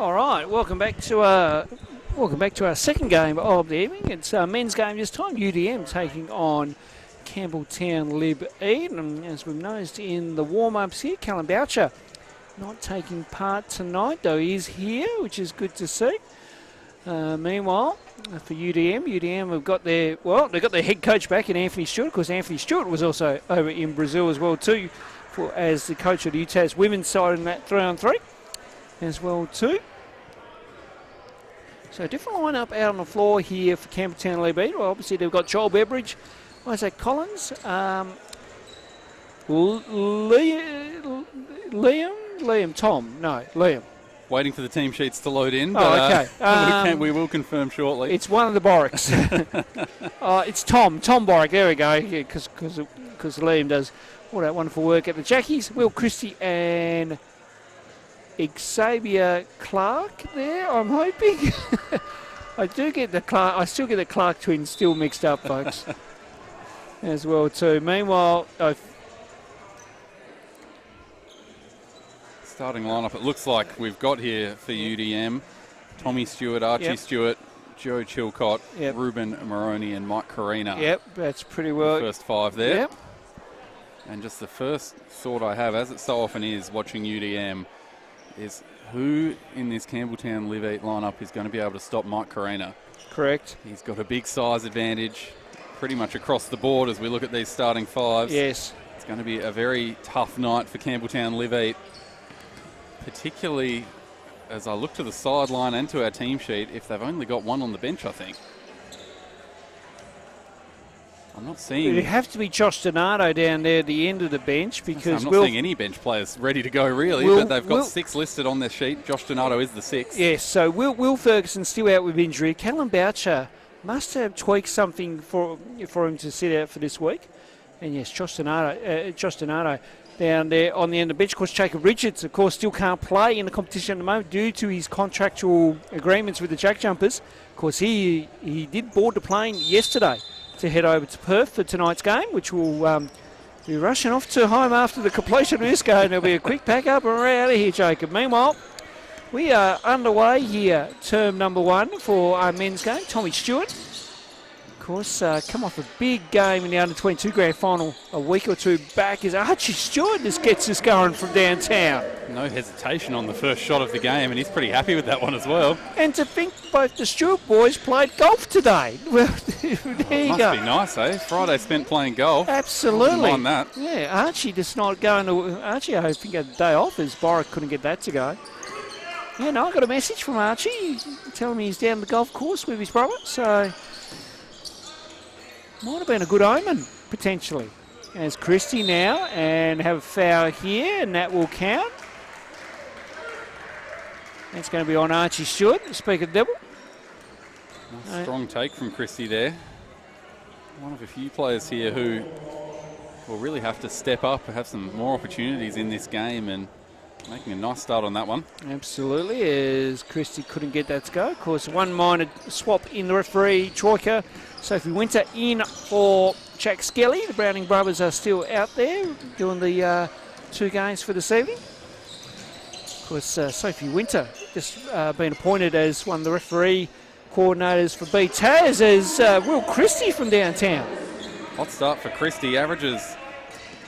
All right, welcome back to our second game of the evening. It's a men's game this time. UDM taking on Campbell Town Liv Eat, and as we've noticed in the warm-ups here, Callum Boucher not taking part tonight, though he is here, which is good to see. Meanwhile, for UDM have got they've got their head coach back in Anthony Stewart. Of course, Anthony Stewart was also over in Brazil as well too, as the coach of the UTAS women's side in that 3-on-3 as well too. So a different lineup out on the floor here for Campbell Town Liv Eat. Well, obviously they've got Joel Beveridge, Isaac Collins, Liam. Waiting for the teteam sheets to load in, but okay. We will confirm shortly. It's one of the Boricks. It's Tom Borick. There we go. Because Liam does all that wonderful work at the Jackies. Will Christie and Xavier Clark there, I'm hoping. I still get the Clark twins still mixed up, folks. As well too. Meanwhile, starting lineup, it looks like we've got here for UDM Tommy Stewart, Archie Stewart, Joe Chilcott, Ruben Moroney and Mike Carina. Yep, that's pretty well. The first five there. Yep. And just the first thought I have, as it so often is watching UDM, is who in this Campbell Town Liv Eat lineup is going to be able to stop Mike Carina. Correct. He's got a big size advantage pretty much across the board as we look at these starting fives. Yes. It's going to be a very tough night for Campbell Town Liv Eat, particularly as I look to the sideline and to our team sheet, if they've only got one on the bench, I think. I'm not seeing... It'd have to be Josh Donato down there at the end of the bench, because I'm not seeing any bench players ready to go, really, but they've got six listed on their sheet. Josh Donato is the sixth. Yes, so Will Ferguson's still out with injury. Callum Boucher must have tweaked something for him to sit out for this week. And yes, Josh Donato down there on the end of the bench. Of course, Jacob Richards, of course, still can't play in the competition at the moment due to his contractual agreements with the Jack Jumpers. Of course, he did board the plane yesterday to head over to Perth for tonight's game, which will be rushing off to home after the completion of this game. There'll be a quick pack up and we're out of here, Jacob. Meanwhile, we are underway here, term number 1 for our men's game. Tommy Stewart, of course, come off a big game in the under-22 grand final a week or two back. Is Archie Stewart just gets us going from downtown. No hesitation on the first shot of the game, and he's pretty happy with that one as well. And to think both the Stewart boys played golf today. Well, there you go. Must be nice, eh? Friday spent playing golf. Absolutely. On that. Yeah, Archie just not going to... Archie, I think, had a day off as Boric couldn't get that to go. Yeah, no, I got a message from Archie telling me he's down the golf course with his brother, so might have been a good omen, potentially. As Christie now, and have a foul here, and that will count. That's going to be on Archie Stewart, speak of the devil. Nice strong take from Christie there. One of a few players here who will really have to step up, have some more opportunities in this game, and making a nice start on that one. Absolutely, as Christie couldn't get that to go. Of course, one minor swap in the referee troika. Sophie Winter in for Jack Skelly. The Browning brothers are still out there doing the 2 games for this evening. Of course, Sophie Winter just been appointed as one of the referee coordinators for BTAS as Will Christie from downtown. Hot start for Christie, averages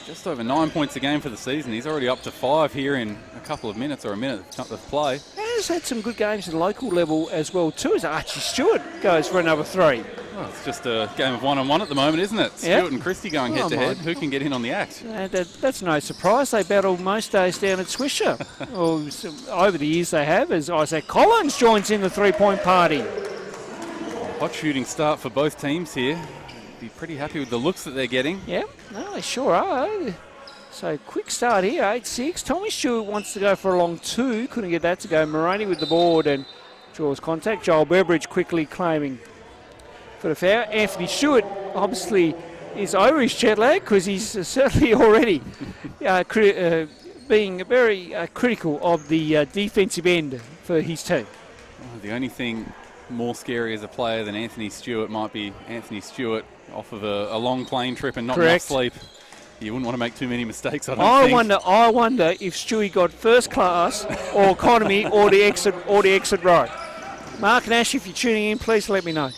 just over 9 points a game for the season. He's already up to 5 here in a couple of minutes, or a minute of play. Has had some good games at the local level as well too, as Archie Stewart goes for another 3. Well, it's just a game of 1-on-1 at the moment, isn't it? Stewart and Christie going head-to-head. Who can get in on the act? That's no surprise. They battle most days down at Swisher. Over the years they have, as Isaac Collins joins in the 3-point party. Hot shooting start for both teams here. Be pretty happy with the looks that they're getting. Yep, no, they sure are. So quick start here, 8-6. Tommy Stewart wants to go for a long 2. Couldn't get that to go. Moroney with the board and draws contact. Joel Beveridge quickly claiming for the foul. Anthony Stewart obviously is over his jet lag because he's certainly already being very critical of the defensive end for his team. The only thing more scary as a player than Anthony Stewart might be Anthony Stewart off of a long plane trip and not enough sleep. You wouldn't want to make too many mistakes, I don't think. I wonder if Stewie got first class or economy or the exit row. Mark and Ash, if you're tuning in, please let me know.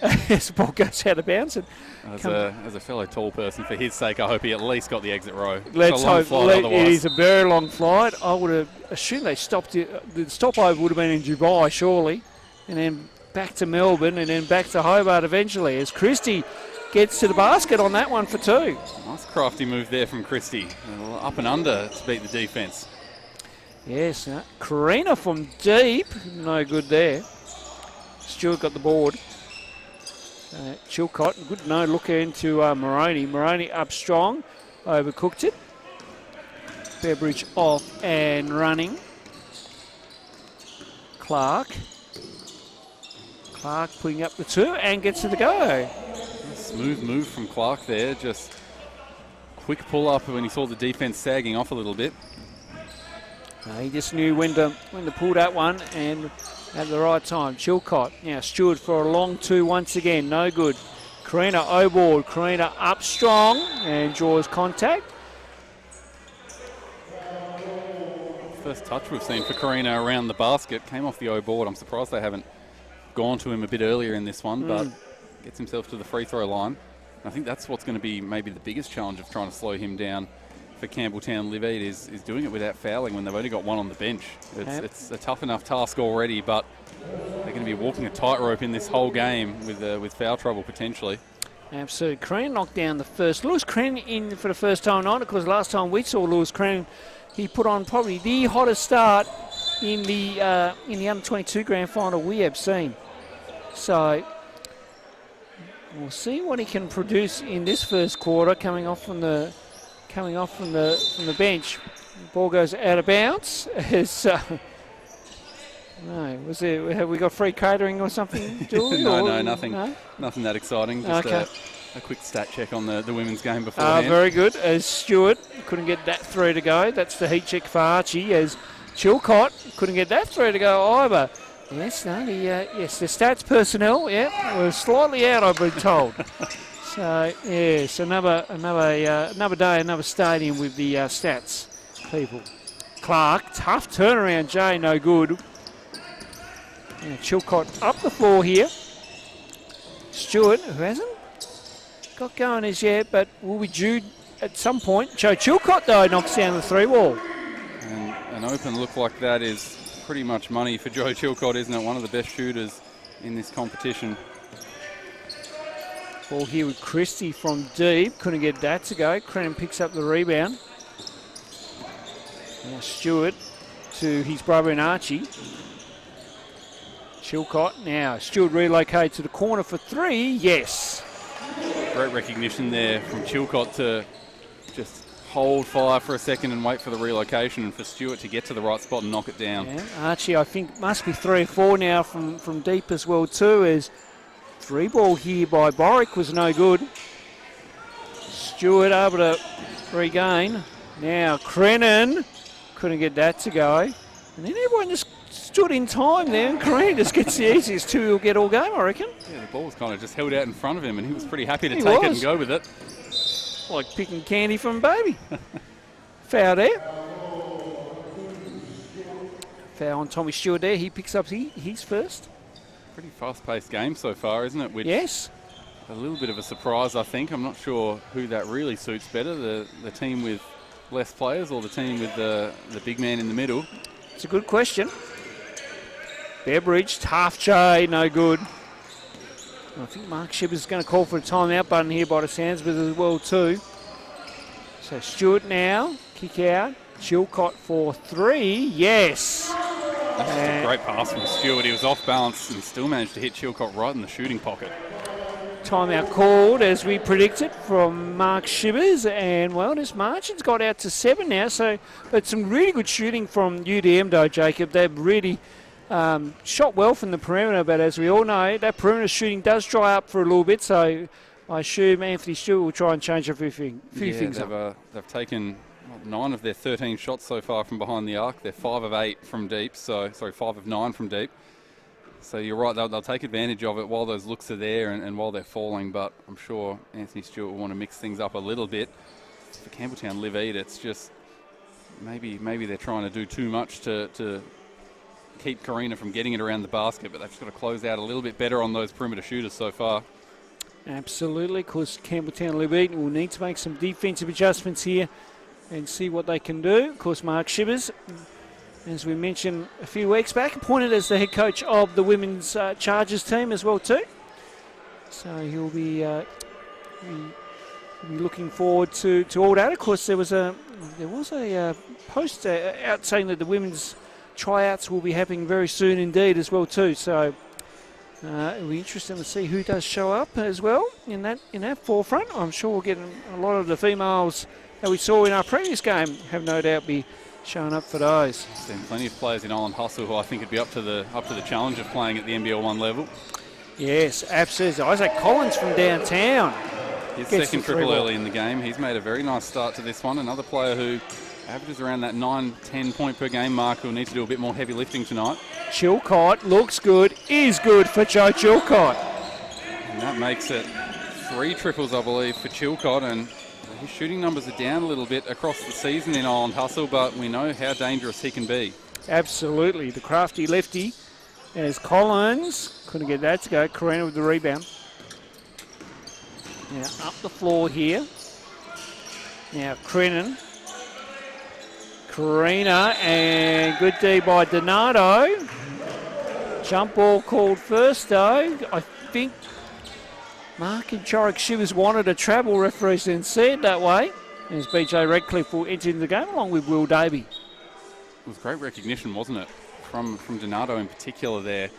As the ball goes out of bounds. And as a fellow tall person, for his sake, I hope he at least got the exit row. Let's hope. It is a very long flight. I would have assumed they stopped it. The stopover would have been in Dubai, surely, and then back to Melbourne, and then back to Hobart eventually. As Christie gets to the basket on that one for 2. Nice crafty move there from Christie. Up and under to beat the defence. Yes, Karina from deep, no good there. Stewart got the board. Chilcott, good no look into Moroney. Moroney up strong, overcooked it. Beveridge off and running. Clark putting up the 2 and gets to the go. Smooth move from Clark there, just quick pull up when he saw the defence sagging off a little bit. He just knew when to pull that one and at the right time. Chilcott, now Stewart for a long 2 once again, no good. Karina O-board, Karina up strong and draws contact. First touch we've seen for Karina around the basket, came off the O-board. I'm surprised they haven't gone to him a bit earlier in this one, but gets himself to the free throw line. I think that's what's going to be maybe the biggest challenge of trying to slow him down for Campbell Town Liv Eat is doing it without fouling when they've only got 1 on the bench. It's a tough enough task already, but they're going to be walking a tightrope in this whole game with foul trouble potentially. Absolutely. Crane knocked down the first. Lewis Crane in for the first time tonight, because last time we saw Lewis Crane, he put on probably the hottest start in the under-22 grand final we have seen. So we'll see what he can produce in this first quarter, coming off from the bench. The ball goes out of bounds. Have we got free catering or something, Julie? Nothing that exciting. Just a quick stat check on the women's game beforehand. Very good. As Stewart couldn't get that 3 to go. That's the heat check for Archie. As Chilcott couldn't get that 3 to go either. Yes, the stats personnel, were slightly out, I've been told. So, yes, another day, another stadium with the stats people. Clark, tough turnaround, Jay, no good. And Chilcott up the floor here. Stewart, who hasn't got going as yet, but will be due at some point. Joe Chilcott, though, knocks down the 3 ball. And an open look like that is pretty much money for Joe Chilcott, isn't it? One of the best shooters in this competition. Ball here with Christie from deep. Couldn't get that to go. Crennan picks up the rebound. Now Stewart to his brother and Archie. Chilcott now. Stewart relocates to the corner for 3. Yes. Great recognition there from Chilcott to just hold fire for a second and wait for the relocation and for Stewart to get to the right spot and knock it down. Yeah. Archie, I think, must be 3 or 4 now from deep as well too, as 3 ball here by Boric was no good. Stewart able to regain. Now Crennan couldn't get that to go. And then everyone just stood in time there, and Crennan just gets the easiest 2 he'll get all game, I reckon. Yeah, the ball was kind of just held out in front of him and he was pretty happy to take it and go with it. Like picking candy from a baby. Foul there. Foul on Tommy Stewart there. He picks up his first. Pretty fast-paced game so far, isn't it? Which yes. A little bit of a surprise, I think. I'm not sure who that really suits better, the team with less players or the team with the big man in the middle. It's a good question. Beveridge, half J, no good. I think Mark Shibber's going to call for a timeout button here by the sounds, but as well too. So Stewart now, kick out. Chilcott for 3, yes. That's a great pass from Stewart. He was off balance and still managed to hit Chilcott right in the shooting pocket. Timeout called, as we predicted, from Mark Shivers, and well, this margin's got out to 7 now, so but some really good shooting from UDM though, Jacob. They've really shot well from the perimeter, but as we all know, that perimeter shooting does dry up for a little bit, so I assume Anthony Stewart will try and change a few things up. They've taken 9 of their 13 shots so far from behind the arc. They're 5 of 8 from deep, 5 of 9 from deep. So you're right, they'll take advantage of it while those looks are there and while they're falling, but I'm sure Anthony Stewart will want to mix things up a little bit. for Campbell Town Liv Eat, it's just maybe they're trying to do too much to keep Karina from getting it around the basket, but they've just got to close out a little bit better on those perimeter shooters so far. Absolutely. Of course, Campbell Town Liv Eat will need to make some defensive adjustments here and see what they can do. Of course, Mark Shivers, as we mentioned a few weeks back, appointed as the head coach of the women's Chargers team as well too. So he'll be looking forward to all that. Of course, there was a post out saying that the women's tryouts will be happening very soon indeed as well too. So it'll be interesting to see who does show up as well in that forefront. I'm sure we'll get a lot of the females that we saw in our previous game have no doubt be showing up for those. Seen plenty of players in Island Hustle who I think would be up to the challenge of playing at the NBL 1 level. Yes, absolutely. Isaac Collins from downtown. His second triple early in the game. He's made a very nice start to this one. Another player who averages around that 9-10 point per game mark who'll need to do a bit more heavy lifting tonight. Chilcott looks good, is good for Joe Chilcott. And that makes it 3 triples, I believe, for Chilcott, and his shooting numbers are down a little bit across the season in Island Hustle, but we know how dangerous he can be. Absolutely. The crafty lefty as Collins couldn't get that to go. Karina with the rebound. Now up the floor here. Now Karina, and good D by Donato. Jump ball called first though. I think Mark and Chorick Shivers wanted a travel. Referees didn't see it that way. As BJ Redcliffe will enter into the game along with Will Davey. It was great recognition, wasn't it? From Donato in particular there.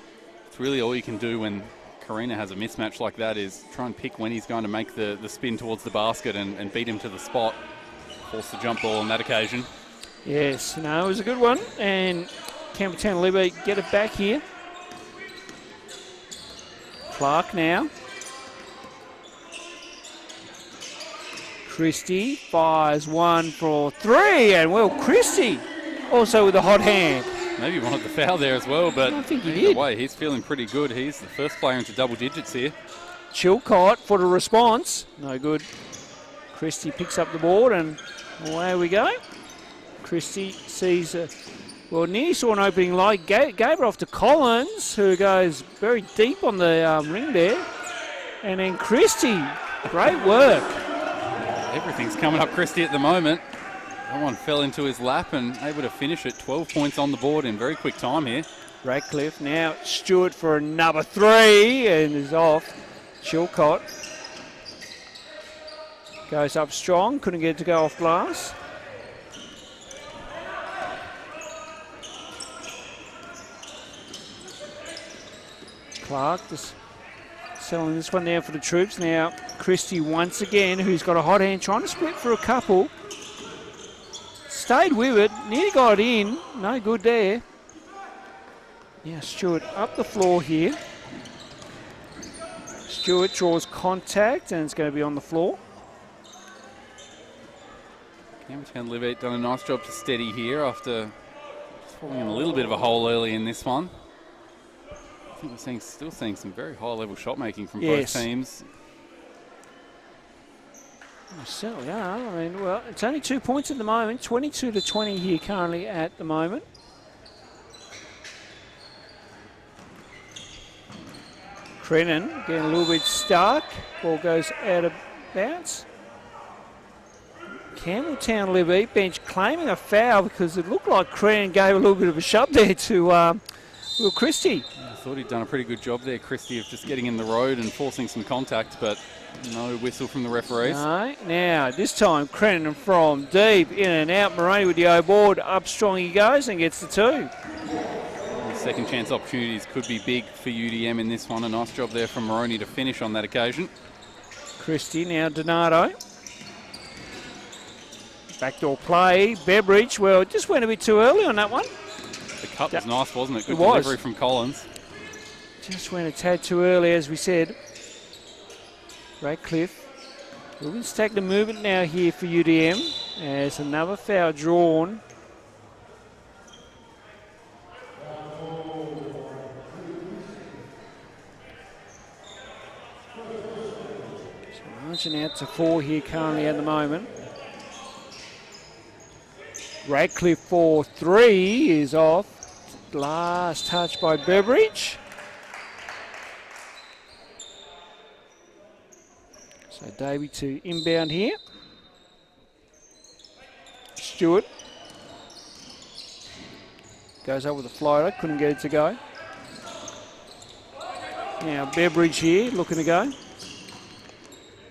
It's really all you can do when Karina has a mismatch like that is try and pick when he's going to make the spin towards the basket and beat him to the spot. Force the jump ball on that occasion. Yes, no, it was a good one. And Campbell Town Liv Eat get it back here. Clark now. Christie fires 1 for 3, and well, Christie also with a hot hand. Maybe wanted the foul there as well, but I think he either did. way, he's feeling pretty good. He's the first player into double digits here. Chilcott for the response. No good. Christie picks up the board, and away we go. Christie sees nearly saw an opening light. Gave it off to Collins, who goes very deep on the ring there. And then Christie, great work. Everything's coming up Christie at the moment. That one fell into his lap and able to finish it. 12 points on the board in very quick time here. Radcliffe now Stewart for another 3 and is off. Chilcott goes up strong, couldn't get it to go off glass. Clark just selling this one down for the troops. Now Christie once again, who's got a hot hand, trying to split for a couple. Stayed with it, nearly got in, no good there. Now Stewart up the floor here. Stewart draws contact and it's going to be on the floor. Campbell Town Liv Eat done a nice job to steady here after falling in a little bit of a hole early in this one. I think we're still seeing some very high-level shot making from both teams. So, yeah, I mean, well, it's only 2 points at the moment. 22-20 here currently at the moment. Crennan getting a little bit stuck. Ball goes out of bounds. Campbell Town Liv Eat bench claiming a foul because it looked like Crennan gave a little bit of a shove there to Will Christie. I thought he'd done a pretty good job there, Christie, of just getting in the road and forcing some contact, but no whistle from the referees. No. Now, this time, Crennan from deep, in and out. Moroney with the O board. Up strong he goes and gets the 2. The second chance opportunities could be big for UDM in this one. A nice job there from Moroney to finish on that occasion. Christie, now Donato. Backdoor play. Beveridge, well, it just went a bit too early on that one. The cut was nice, wasn't it? Good It was. delivery from Collins. Just went a tad too early, as we said. Radcliffe. Looking to take the movement now here for UDM. As another foul drawn. So margin out to 4 here currently at the moment. Radcliffe for 3 is off. Last touch by Beveridge. So Davey to inbound here. Stewart goes up with a floater, couldn't get it to go. Now Beveridge here looking to go.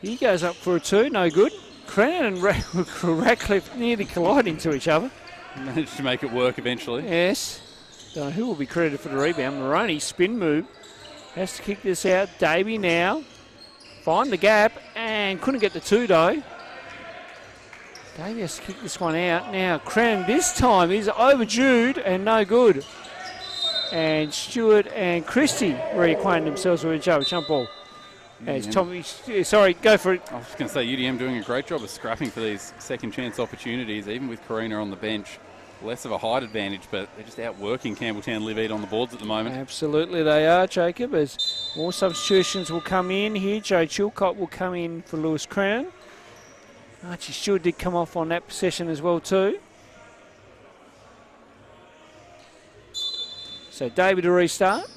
He goes up for a 2, no good. Crennan and Radcliffe nearly collide into each other. Managed to make it work eventually. Yes. Don't know who will be credited for the rebound. Maroney, spin move. Has to kick this out. Davey now. Find the gap and couldn't get the 2 though. Davey has to kick this one out. Now Crennan this time is overdue and no good. And Stewart and Christie reacquainted themselves with each other. Jump ball. As Tommy, sorry, go for it. I was just going to say, UDM doing a great job of scrapping for these second chance opportunities, even with Karina on the bench. Less of a height advantage, but they're just outworking Campbell Town Liv Eat on the boards at the moment. Absolutely they are, Jacob, as more substitutions will come in here. Joe Chilcott will come in for Lewis Crennan. Archie Stewart did come off on that possession as well too. So David to restart.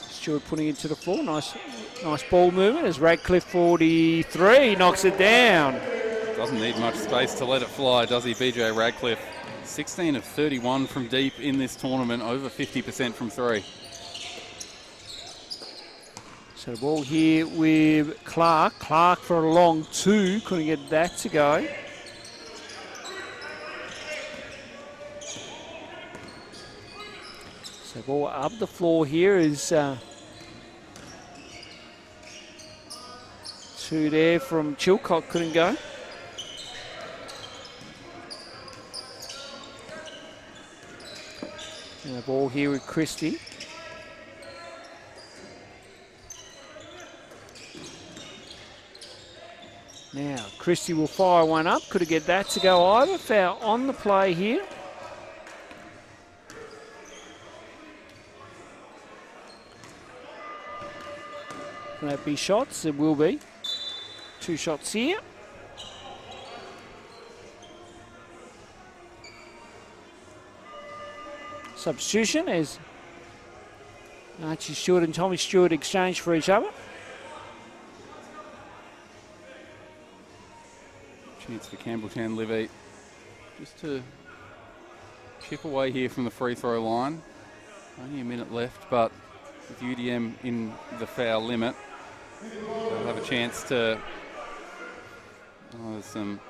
Stewart putting it to the floor. Nice ball movement as Radcliffe 43 knocks it down. Doesn't need much space to let it fly, does he, BJ Radcliffe? 16 of 31 from deep in this tournament, over 50% from 3. So the ball here with Clark. Clark for a long 2, couldn't get that to go. So ball up the floor here is 2 there from Chilcott, couldn't go. And the ball here with Christie. Now, Christie will fire one up. Could have get that to go either. Foul on the play here. Will that be shots? It will be. 2 shots here. Substitution as Archie Stewart and Tommy Stewart exchange for each other. Chance for Campbell Town Liv Eat just to chip away here from the free throw line. Only a minute left, but with UDM in the foul limit, they'll have a chance to. Oh, there's some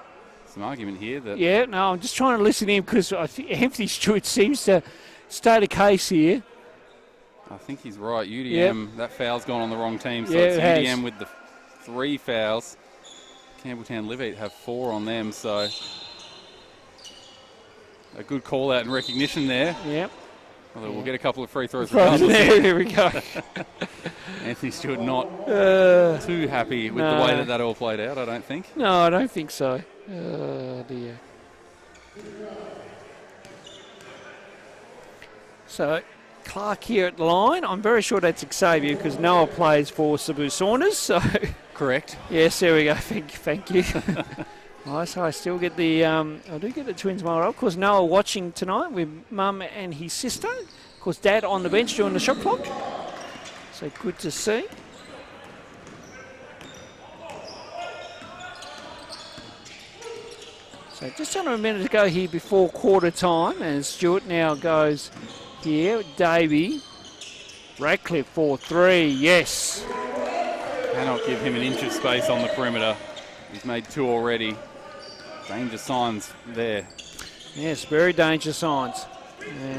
argument here that. Yeah, no, I'm just trying to listen in because I think Anthony Stewart seems to state a case here. I think he's right. UDM, that foul's gone on the wrong team, so yeah, it's UDM has. with the 3 fouls. Campbell Town Liv Eat have 4 on them, so a good call out and recognition there. Yep. Although we'll get a couple of free throws. There we go. Anthony Stewart not too happy with the way that all played out, I don't think. No, I don't think so. Oh, dear. So, Clark here at the line. I'm very sure that's Xavier because Noah plays for Sabu Saunders. So correct. Yes, there we go. Thank you. Nice. I still get the. I do get the twins tomorrow. Of course, Noah watching tonight with Mum and his sister. Of course, Dad on the bench during the shot clock. So good to see. So just under a minute to go here before quarter time, and Stewart now goes here. Davey, Radcliffe for 3. Yes. Cannot give him an inch of space on the perimeter. He's made 2 already. Danger signs there. Yes, very danger signs.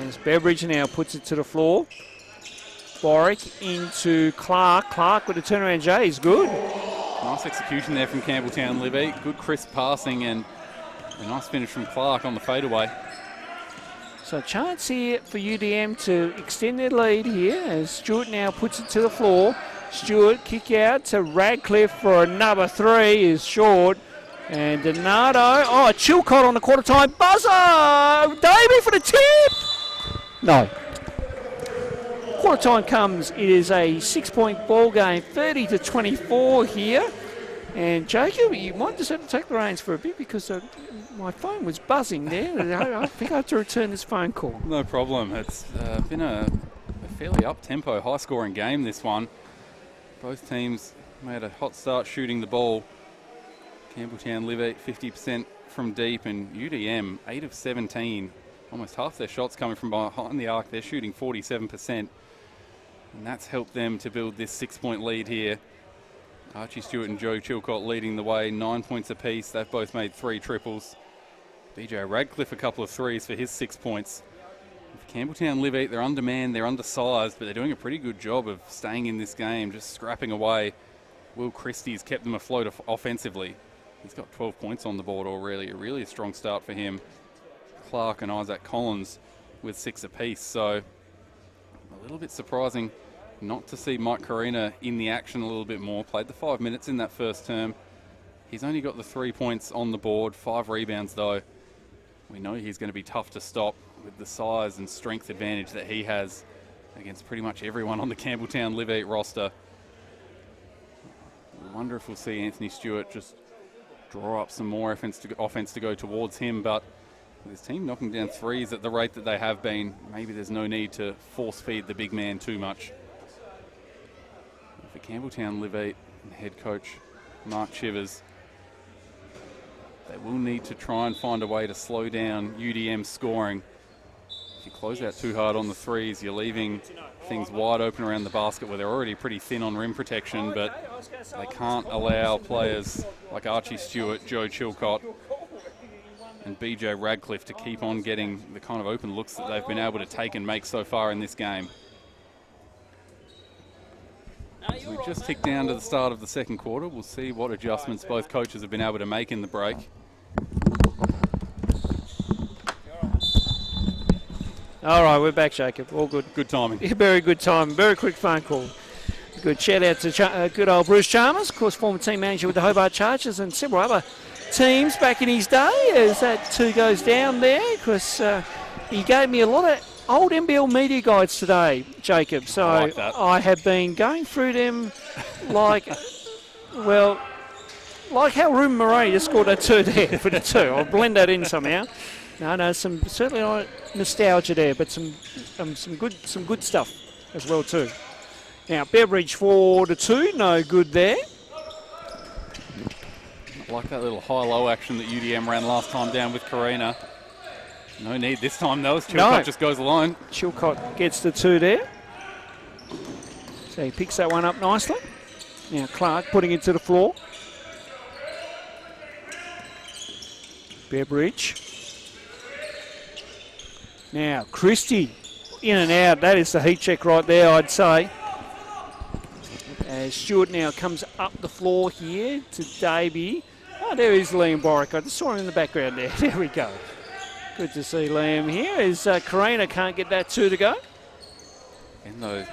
As Beveridge now puts it to the floor. Boric into Clark. Clark with a turnaround J is good. Nice execution there from Campbell Town Liv Eat. Good crisp passing and a nice finish from Clark on the fadeaway. So a chance here for UDM to extend their lead here as Stewart now puts it to the floor. Stewart kick out to Radcliffe for another 3 is short. And Donato, Chilcott on the quarter time buzzer! Davey for the tip! No. Quarter time comes, it is a 6-point ball game, 30-24 here. And Jacob, you might just have to take the reins for a bit because my phone was buzzing there. I think I have to return this phone call. No problem. It's been a fairly up-tempo, high-scoring game, this one. Both teams made a hot start shooting the ball. Campbell Town Liv Eat 50% from deep, and UDM 8 of 17. Almost half their shots coming from behind the arc. They're shooting 47%. And that's helped them to build this 6-point lead here. Archie Stewart and Joe Chilcott leading the way, 9 points apiece. They've both made 3 triples. BJ Radcliffe a couple of threes for his 6 points. For Campbell Town Liv Eat, they're undermanned, they're undersized, but they're doing a pretty good job of staying in this game, just scrapping away. Will Christie's kept them afloat offensively. He's got 12 points on the board already, really a strong start for him. Clark and Isaac Collins with 6 apiece, so a little bit surprising not to see Mike Carina in the action a little bit more. Played the 5 minutes in that first term. He's only got the 3 points on the board, 5 rebounds though. We know he's going to be tough to stop with the size and strength advantage that he has against pretty much everyone on the Campbell Town Liv Eat roster. I wonder if we'll see Anthony Stewart just draw up some more offense to go towards him, but with his team knocking down threes at the rate that they have been, maybe there's no need to force feed the big man too much. For Campbell Town Liv Eat and head coach Mark Chivers, they will need to try and find a way to slow down UDM's scoring. If you close out too hard on the threes, you're leaving things wide open around the basket where they're already pretty thin on rim protection, but they can't allow players like Archie Stewart, Joe Chilcott and BJ Radcliffe to keep on getting the kind of open looks that they've been able to take and make so far in this game. As we just tick down to the start of the second quarter, we'll see what adjustments both coaches have been able to make in the break. All right, we're back, Jacob. All good. Good timing. Yeah, very good time. Very quick phone call. Good shout out to good old Bruce Chalmers, of course, former team manager with the Hobart Chargers and several other teams back in his day. As that 2 goes down there, because he gave me a lot of old NBL media guides today, Jacob. So I have been going through them like how Ruben Moray just scored a 2 there for the 2. I'll blend that in somehow. No, some certainly not nostalgia there, but some good stuff as well too. Now Beveridge for the 2, no good there. I like that little high-low action that UDM ran last time down with Carina. No need this time though, as Chilcott just goes alone. Chilcott gets the 2 there. So he picks that one up nicely. Now Clark putting it to the floor. Beveridge. Now Christie in and out. That is the heat check right there, I'd say. As Stewart now comes up the floor here to Davey. Oh, there is Liam Boric. I just saw him in the background there. There we go. Good to see Liam here as Carina can't get that 2 to go. And though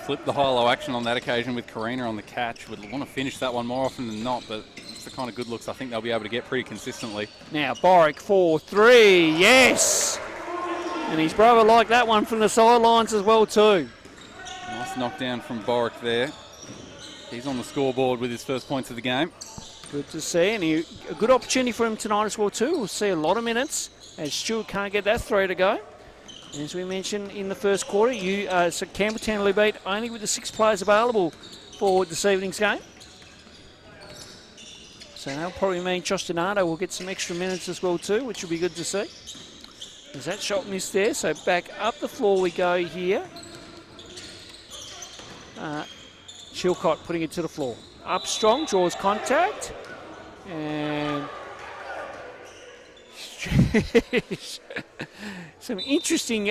flip the high-low action on that occasion with Carina on the catch. Would want to finish that one more often than not, but it's the kind of good looks I think they'll be able to get pretty consistently. Now Boric for 3. Yes! And his brother liked that one from the sidelines as well too. Nice knockdown from Boric there. He's on the scoreboard with his first points of the game. Good to see, and a good opportunity for him tonight as well too. We'll see a lot of minutes as Stewart can't get that 3 to go. As we mentioned in the first quarter, so Campbell Town Liv Eat only with the 6 players available for this evening's game. So that'll probably mean Josh Donato will get some extra minutes as well too, which will be good to see. There's that shot missed there, so back up the floor we go here. Chilcott putting it to the floor. Up strong, draws contact. And some interesting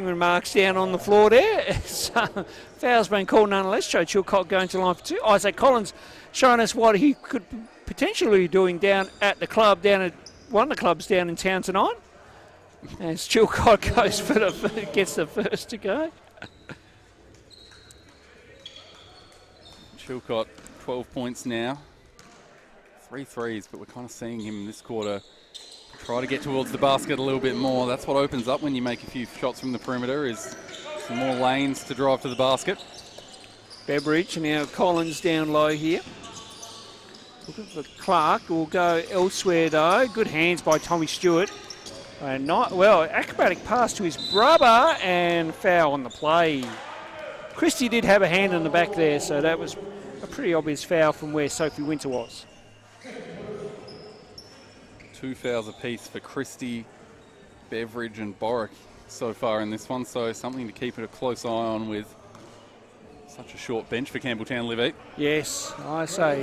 remarks down on the floor there. Foul's been called nonetheless. Joe Chilcott going to the line for 2. Isaac Collins showing us what he could potentially be doing down at the club, down at one of the clubs down in town tonight. As Chilcott goes for gets the first to go. Chilcott, 12 points now. 3 threes, but we're kind of seeing him this quarter try to get towards the basket a little bit more. That's what opens up when you make a few shots from the perimeter, is some more lanes to drive to the basket. Beveridge, and now Collins down low here. Looking for Clark. Will go elsewhere, though. Good hands by Tommy Stewart. Acrobatic pass to his brother and foul on the play. Christie did have a hand in the back there, so that was a pretty obvious foul from where Sophie Winter was. 2 fouls apiece for Christie, Beveridge and Boric so far in this one, so something to keep a close eye on with such a short bench for Campbell Town Liv Eat. Yes, I say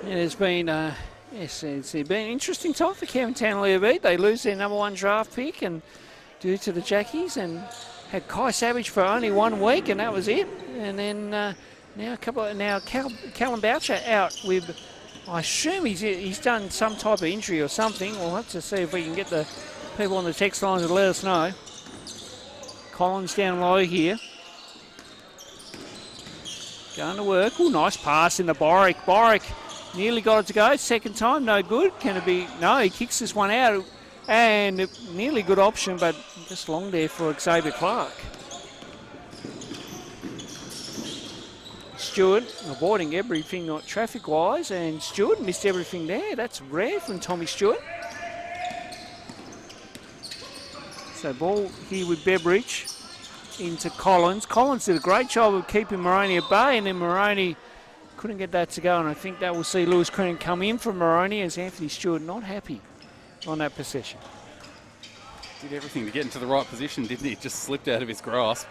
it's been an interesting time for Campbell Town Liv Eat. They lose their number 1 draft pick and due to the Jackies, and had Kai Savage for only 1 week, and that was it. And then Callum Boucher out with, I assume he's done some type of injury or something. We'll have to see if we can get the people on the text lines to let us know. Collins down low here. Going to work. Oh, nice pass in the Boric. Boric nearly got it to go. Second time, no good. Can it be? No, he kicks this one out. And nearly good option, but just long there for Xavier Clark. Stewart avoiding everything not traffic-wise, and Stewart missed everything there. That's rare from Tommy Stewart. So ball here with Beveridge into Collins. Collins did a great job of keeping Moroney at bay, and then Moroney couldn't get that to go, and I think that will see Lewis Crean come in from Moroney as Anthony Stewart not happy on that possession. Did everything to get into the right position, didn't he? It just slipped out of his grasp.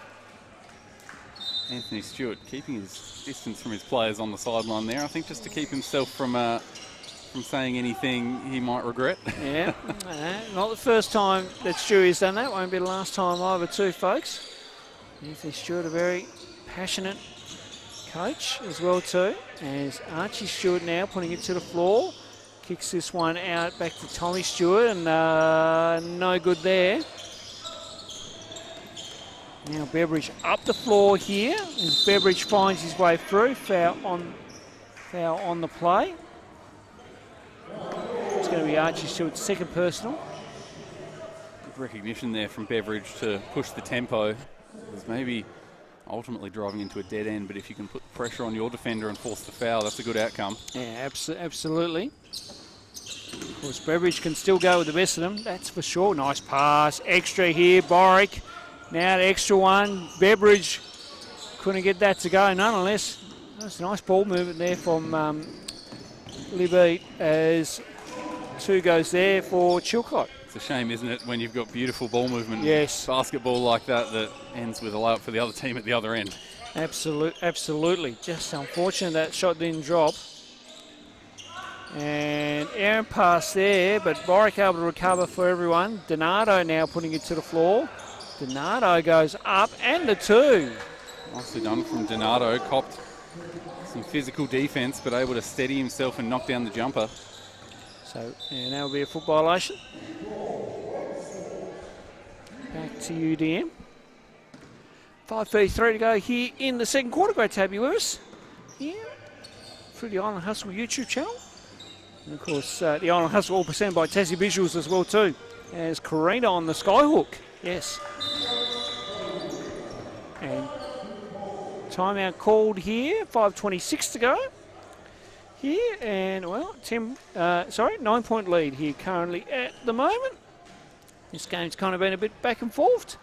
Anthony Stewart keeping his distance from his players on the sideline there, I think just to keep himself from saying anything he might regret. Yeah, not the first time that Stewart has done that. Won't be the last time either too, folks. Anthony Stewart, a very passionate coach as well too. As Archie Stewart now putting it to the floor. Kicks this one out back to Tommy Stewart, and no good there. Now Beveridge up the floor here, as Beveridge finds his way through. Foul on the play. It's going to be Archie Stewart's second personal. Good recognition there from Beveridge to push the tempo. It was maybe ultimately driving into a dead end, but if you can put pressure on your defender and force the foul, that's a good outcome. Yeah, absolutely. Of course, Beveridge can still go with the best of them, that's for sure. Nice pass, extra here, Boric. Now the extra one, Beveridge couldn't get that to go, nonetheless. That's a nice ball movement there from Liv Eat as 2 goes there for Chilcott. It's a shame, isn't it, when you've got beautiful ball movement, yes, basketball like that ends with a layup for the other team at the other end. Absolutely. Just unfortunate that shot didn't drop. And Aaron passed there, but Boric able to recover for everyone. Donato now putting it to the floor. Donato goes up and the 2. Nicely done from Donato. Copped some physical defence, but able to steady himself and knock down the jumper. So, and that will be a foot violation. Back to UDM. 5:33 to go here in the second quarter. Great to have you with us here through the Island Hustle YouTube channel. And of course, the Island Hustle all presented by Tassie Visuals as well too. As Karina on the Skyhook. Yes. And timeout called here. 5:26 to go. Here, and well, 9-point lead here currently at the moment. This game's kind of been a bit back and forth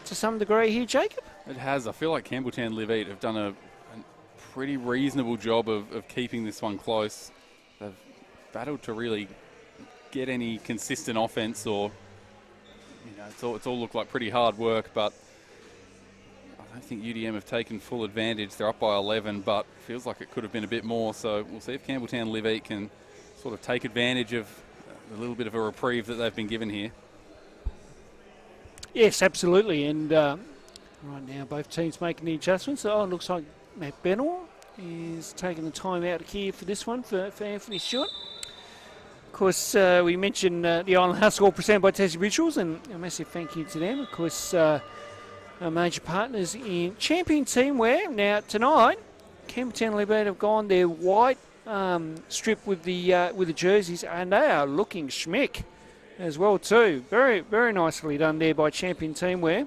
to some degree here, Jacob. It has. I feel like Campbell Town Liv Eat have done a pretty reasonable job of keeping this one close. They've battled to really get any consistent offense, or it's all looked like pretty hard work, but I don't think UDM have taken full advantage. They're up by 11, but feels like it could have been a bit more. So we'll see if Campbell Town Liv Eat can sort of take advantage of a little bit of a reprieve that they've been given here. Yes, absolutely. And right now, both teams making the adjustments. Oh, it looks like Matt Benor is taking the time out here for this one for Anthony Stewart. Of course, we mentioned the Island Hustle presented by Tassie Visuals, and a massive thank you to them. Of course, our major partners in Champion Teamwear. Now, tonight, Campbell Town Liv Eat have gone their white strip with the jerseys, and they are looking schmick as well too. Very, very nicely done there by Champion Teamwear.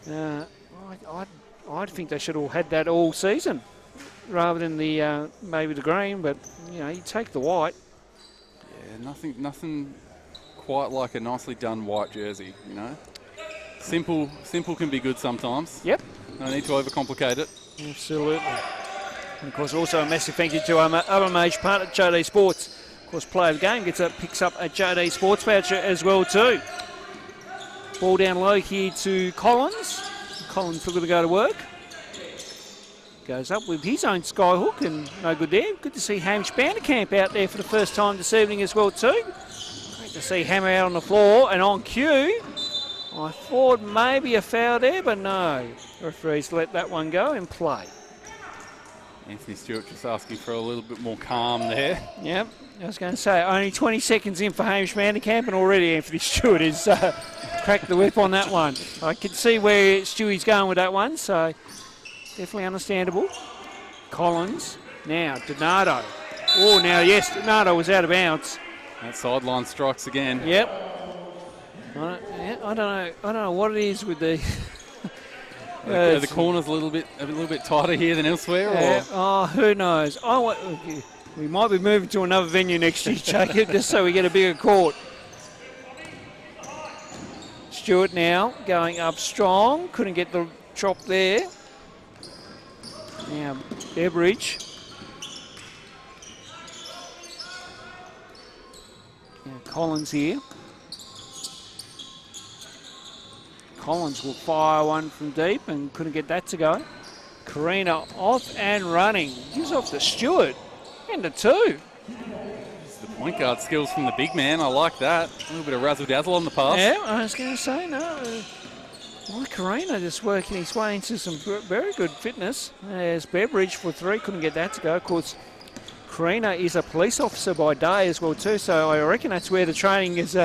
I think they should have had that all season. rather than the maybe the green, but you take the white. Yeah, nothing quite like a nicely done white jersey. Simple can be good sometimes. Yep. No need to overcomplicate it. Absolutely. And of course, also a massive thank you to our other major partner, JD Sports. Of course, player of the game picks up a JD Sports voucher as well too. Ball down low here to Collins. Collins looking to go to work. Goes up with his own skyhook and no good there. Good to see Hamish Vanderkamp out there for the first time this evening as well too. Great to see Hammer out on the floor and on cue. I thought maybe a foul there, but no. The referees let that one go and play. Anthony Stewart just asking for a little bit more calm there. Yep, I was going to say, only 20 seconds in for Hamish Vanderkamp, and already Anthony Stewart has cracked the whip on that one. I can see where Stewie's going with that one, so definitely understandable. Collins, now Donato. Oh, now yes, Donato was out of bounds. That sideline strikes again. Yep. I don't know what it is with the. Are the corners a little bit tighter here than elsewhere? Or? Oh, who knows? We might be moving to another venue next year, Jacob, just so we get a bigger court. Stewart now going up strong. Couldn't get the drop there. Now, Beveridge. Now, Collins here. Collins will fire one from deep and couldn't get that to go. Karina off and running. Gives off to Stewart. And a two. It's the point guard skills from the big man. I like that. A little bit of razzle-dazzle on the pass. Yeah, I was going to say, no. Karina just working his way into some very good fitness. There's Beveridge for three. Couldn't get that to go. Of course, Karina is a police officer by day as well too, so I reckon that's where the training has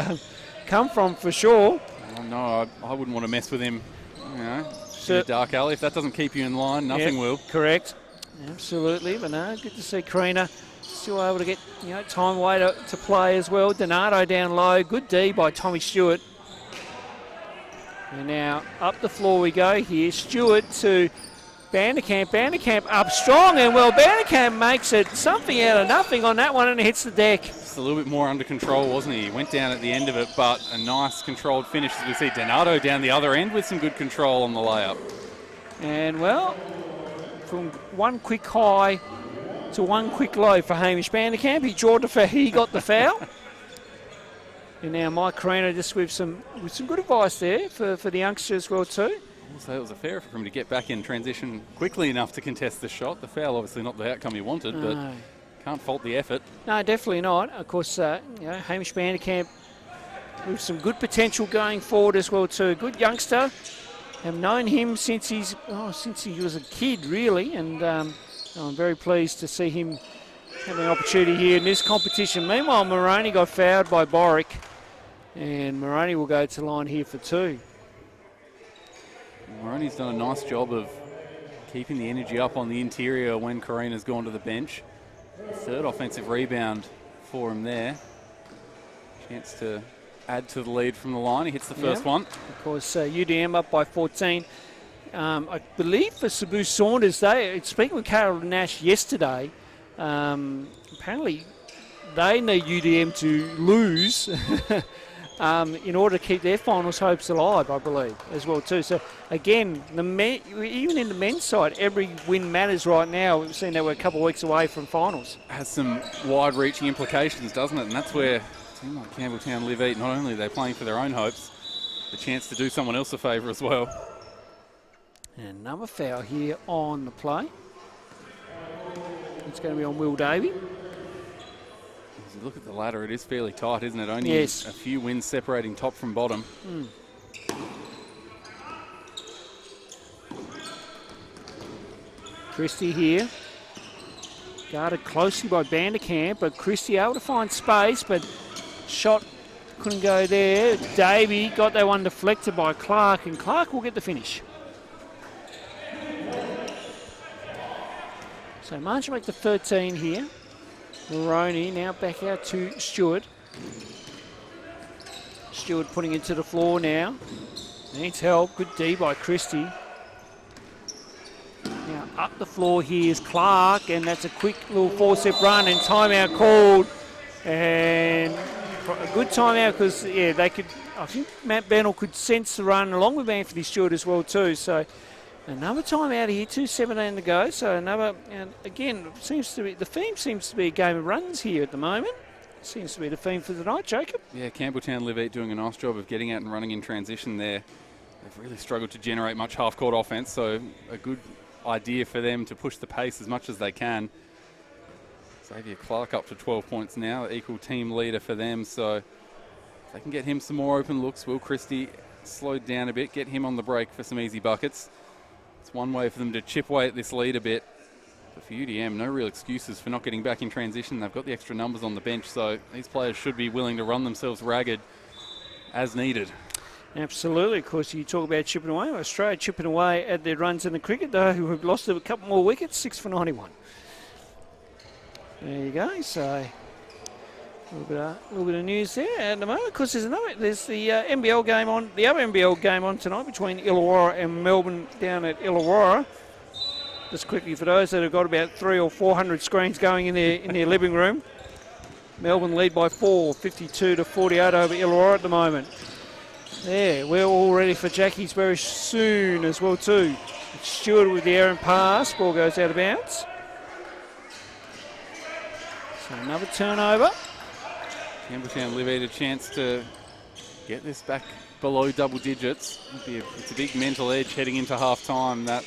come from for sure. Oh, no, I wouldn't want to mess with him, in a dark alley. If that doesn't keep you in line, nothing will. Correct. Absolutely, but no, good to see Karina still able to get time away to play as well. Donato down low, good D by Tommy Stewart. And now up the floor we go here. Stewart to Vanderkamp. Vanderkamp up strong, and Vanderkamp makes it something out of nothing on that one and hits the deck. Just a little bit more under control, wasn't he? He went down at the end of it, but a nice controlled finish. As we see Donato down the other end with some good control on the layup. And from one quick high to one quick low for Hamish Vanderkamp. He got the foul. And now Mike Carino just with some good advice there for the youngsters as well too. So it was a fair effort for him to get back in transition quickly enough to contest the shot. The foul obviously not the outcome he wanted, but can't fault the effort. No, definitely not. Of course, Hamish Vanderkamp with some good potential going forward as well too. Good youngster. Have known him since he was a kid really, and I'm very pleased to see him having an opportunity here in this competition. Meanwhile, Moroney got fouled by Boric, and Moroney will go to line here for two. Moroney's done a nice job of keeping the energy up on the interior when Karina's gone to the bench. Third offensive rebound for him there. Chance to add to the lead from the line. He hits the first one. Of course, UDM up by 14. I believe for Sabu Saunders, speaking with Carol Nash yesterday, apparently they need UDM to lose in order to keep their finals hopes alive, I believe, as well too. So again, even in the men's side, every win matters right now. We've seen that we're a couple of weeks away from finals. Has some wide-reaching implications, doesn't it? And that's where a team like Campbell Town Liv Eat, not only are they playing for their own hopes, the chance to do someone else a favour as well. And another foul here on the play. It's going to be on Will Davey. As you look at the ladder, it is fairly tight, isn't it? Only a few wins separating top from bottom. Christie here. Guarded closely by Vanderkamp, but Christie able to find space, but shot couldn't go there. Davey got that one deflected by Clark, and Clark will get the finish. So March make the 13 here. Moroney now back out to Stewart. Stewart putting it to the floor now. Needs help. Good D by Christie. Now up the floor here is Clark, and that's a quick little 4-step run, and timeout called. And a good timeout because, yeah, they could, I think Matt Bennell could sense the run along with Anthony Stewart as well too. So another timeout here, 2:17 to go. So another, and again, seems to be, the theme seems to be a game of runs here at the moment. Seems to be the theme for tonight, Jacob. Yeah, Campbell Town Liv Eat doing a nice job of getting out and running in transition there. They've really struggled to generate much half-court offense, so a good idea for them to push the pace as much as they can. Xavier Clark up to 12 points now, equal team leader for them, so if they can get him some more open looks, Will Christie slowed down a bit, get him on the break for some easy buckets. It's one way for them to chip away at this lead a bit. But for UDM, no real excuses for not getting back in transition. They've got the extra numbers on the bench, so these players should be willing to run themselves ragged as needed. Absolutely. Of course, you talk about chipping away. Australia chipping away at their runs in the cricket, though, who have lost a couple more wickets, 6 for 91. There you go. So a little bit of news there at the moment. Of course, there's the NBL game on, the other NBL game on tonight between Illawarra and Melbourne down at Illawarra. Just quickly for those that have got about 300 or 400 screens going in their living room. Melbourne lead by 4, 52 to 48 over Illawarra at the moment. There, we're all ready for Jackie's very soon as well too. Stewart with the errant pass, ball goes out of bounds. So another turnover. Campbell Town Liv Eat a chance to get this back below double digits. It's a big mental edge heading into half-time, that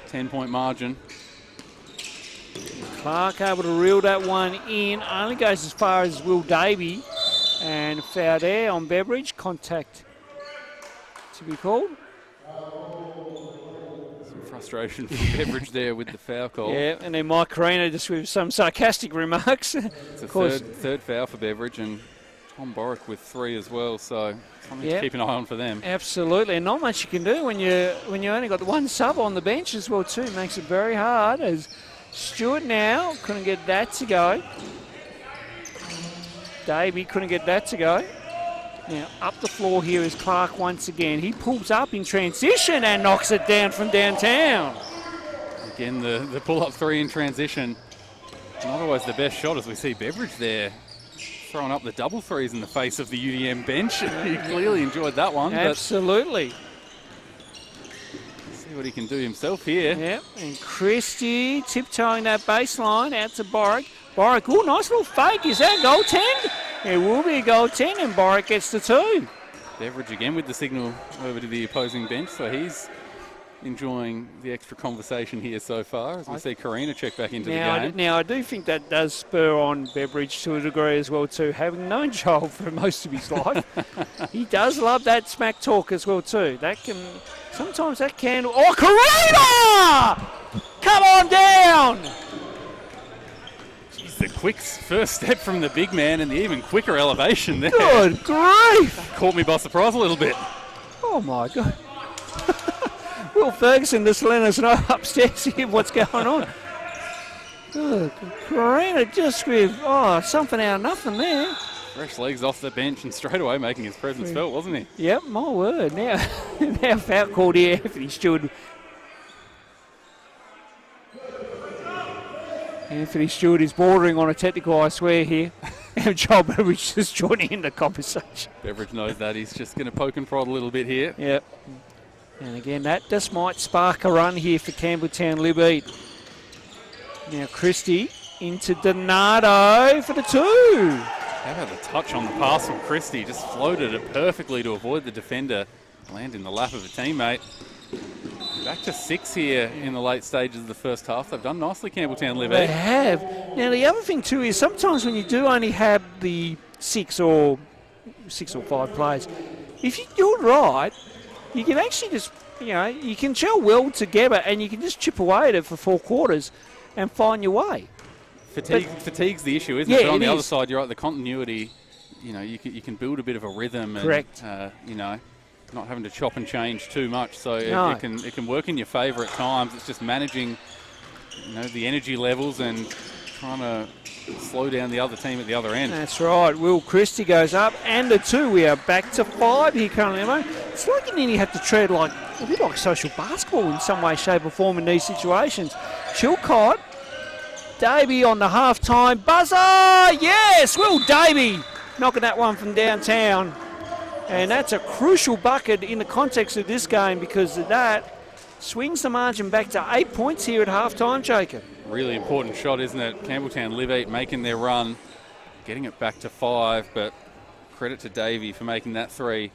10-point margin. Clark able to reel that one in. Only goes as far as Will Davey. And foul there on Beveridge. Contact to be called. Some frustration from Beveridge there with the foul call. Yeah, and then Mike Carino just with some sarcastic remarks. It's a third foul for Beveridge, and Tom Borick with 3 as well, so something to keep an eye on for them. Absolutely, and not much you can do when you only got the one sub on the bench as well too. Makes it very hard. As Stewart now couldn't get that to go. Davey couldn't get that to go. Now up the floor here is Clark once again. He pulls up in transition and knocks it down from downtown. Again, the pull-up 3 in transition. Not always the best shot, as we see Beveridge there throwing up the double threes in the face of the UDM bench. He clearly enjoyed that one. Absolutely. See what he can do himself here. Yep, and Christie tiptoeing that baseline out to Borick. Borick, oh, nice little fake. Is that a goaltend? It will be a goaltend, and Borick gets the 2. Beveridge again with the signal over to the opposing bench, so he's enjoying the extra conversation here so far as we see Karina check back into the game. Now, I do think that does spur on Beveridge to a degree as well too. Having known Joel for most of his life, he does love that smack talk as well too. Sometimes that can... Oh, Karina! Come on down! Jeez, the quick first step from the big man and the even quicker elevation there. Good grief! Caught me by surprise a little bit. Oh my God. Will Ferguson just let us know upstairs here what's going on. Good. Karina just with, something out of nothing there. Fresh legs off the bench and straight away making his presence felt, wasn't he? Yep, my word. Now foul called here, Anthony Stewart. Anthony Stewart is bordering on a technical, I swear, here. And Joel Beveridge just joining in the conversation. Beveridge knows that. He's just going to poke and prod a little bit here. Yep. And again, that just might spark a run here for Campbell Town Liv Eat. Now Christie into Donato for the 2. How about the touch on the pass from Christie? Just floated it perfectly to avoid the defender. Land in the lap of a teammate. Back to 6 here in the late stages of the first half. They've done nicely, Campbell Town Liv Eat. They have. Now the other thing too is sometimes when you do only have the 6 or 5 players, if you do it right, you can actually just, you can gel well together and you can just chip away at it for 4 quarters and find your way. Fatigue's the issue, isn't it? But on the other side, you're right, the continuity, you can build a bit of a rhythm. Correct. And, not having to chop and change too much. So it can work in your favour at times. It's just managing, the energy levels and trying to slow down the other team at the other end. That's right. Will Christie goes up and a 2. We are back to 5 here currently. It's like you nearly have to tread like a bit like social basketball in some way, shape or form in these situations. Chilcott, Davey on the half-time buzzer. Yes, Will Davey knocking that one from downtown. And that's a crucial bucket in the context of this game because of that swings the margin back to 8 points here at half-time, Jacob. Really important shot, isn't it? Campbell Town Liv Eat making their run, getting it back to 5, but credit to Davey for making that 3.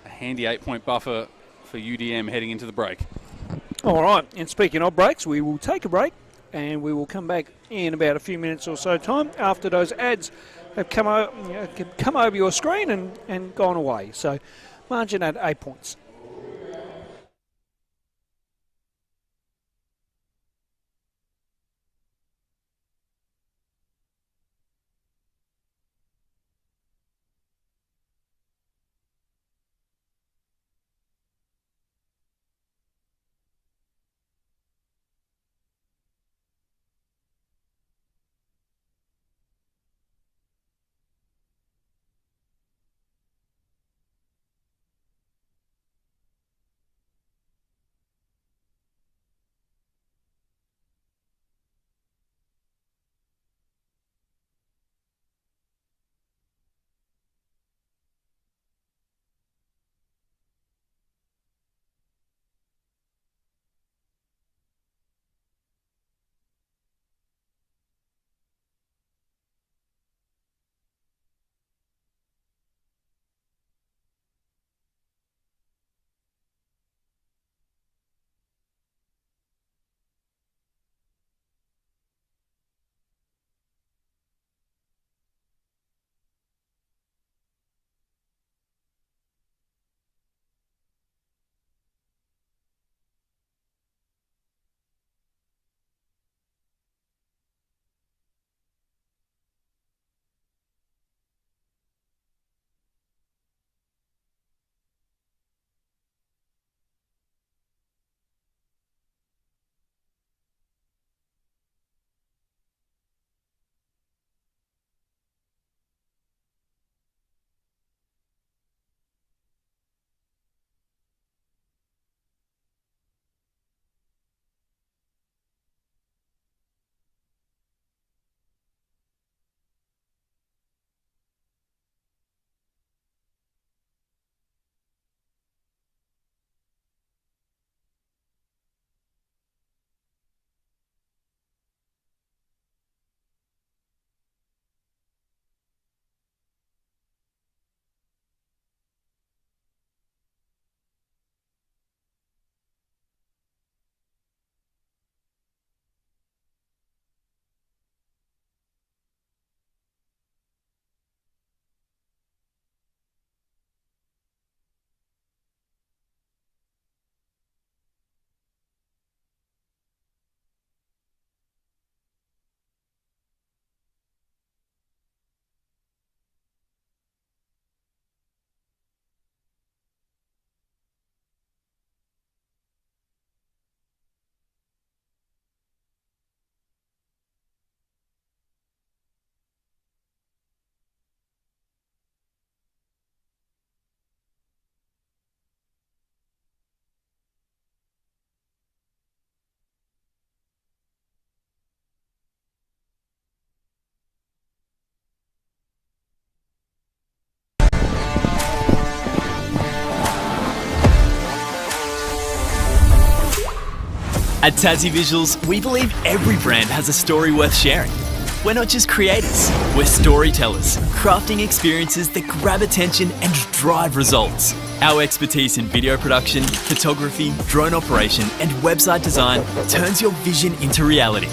A handy 8-point buffer for UDM heading into the break. All right, and speaking of breaks, we will take a break and we will come back in about a few minutes or so time after those ads have come over your screen and gone away. So margin at 8 points. At Tassie Visuals, we believe every brand has a story worth sharing. We're not just creators, we're storytellers, crafting experiences that grab attention and drive results. Our expertise in video production, photography, drone operation, and website design turns your vision into reality.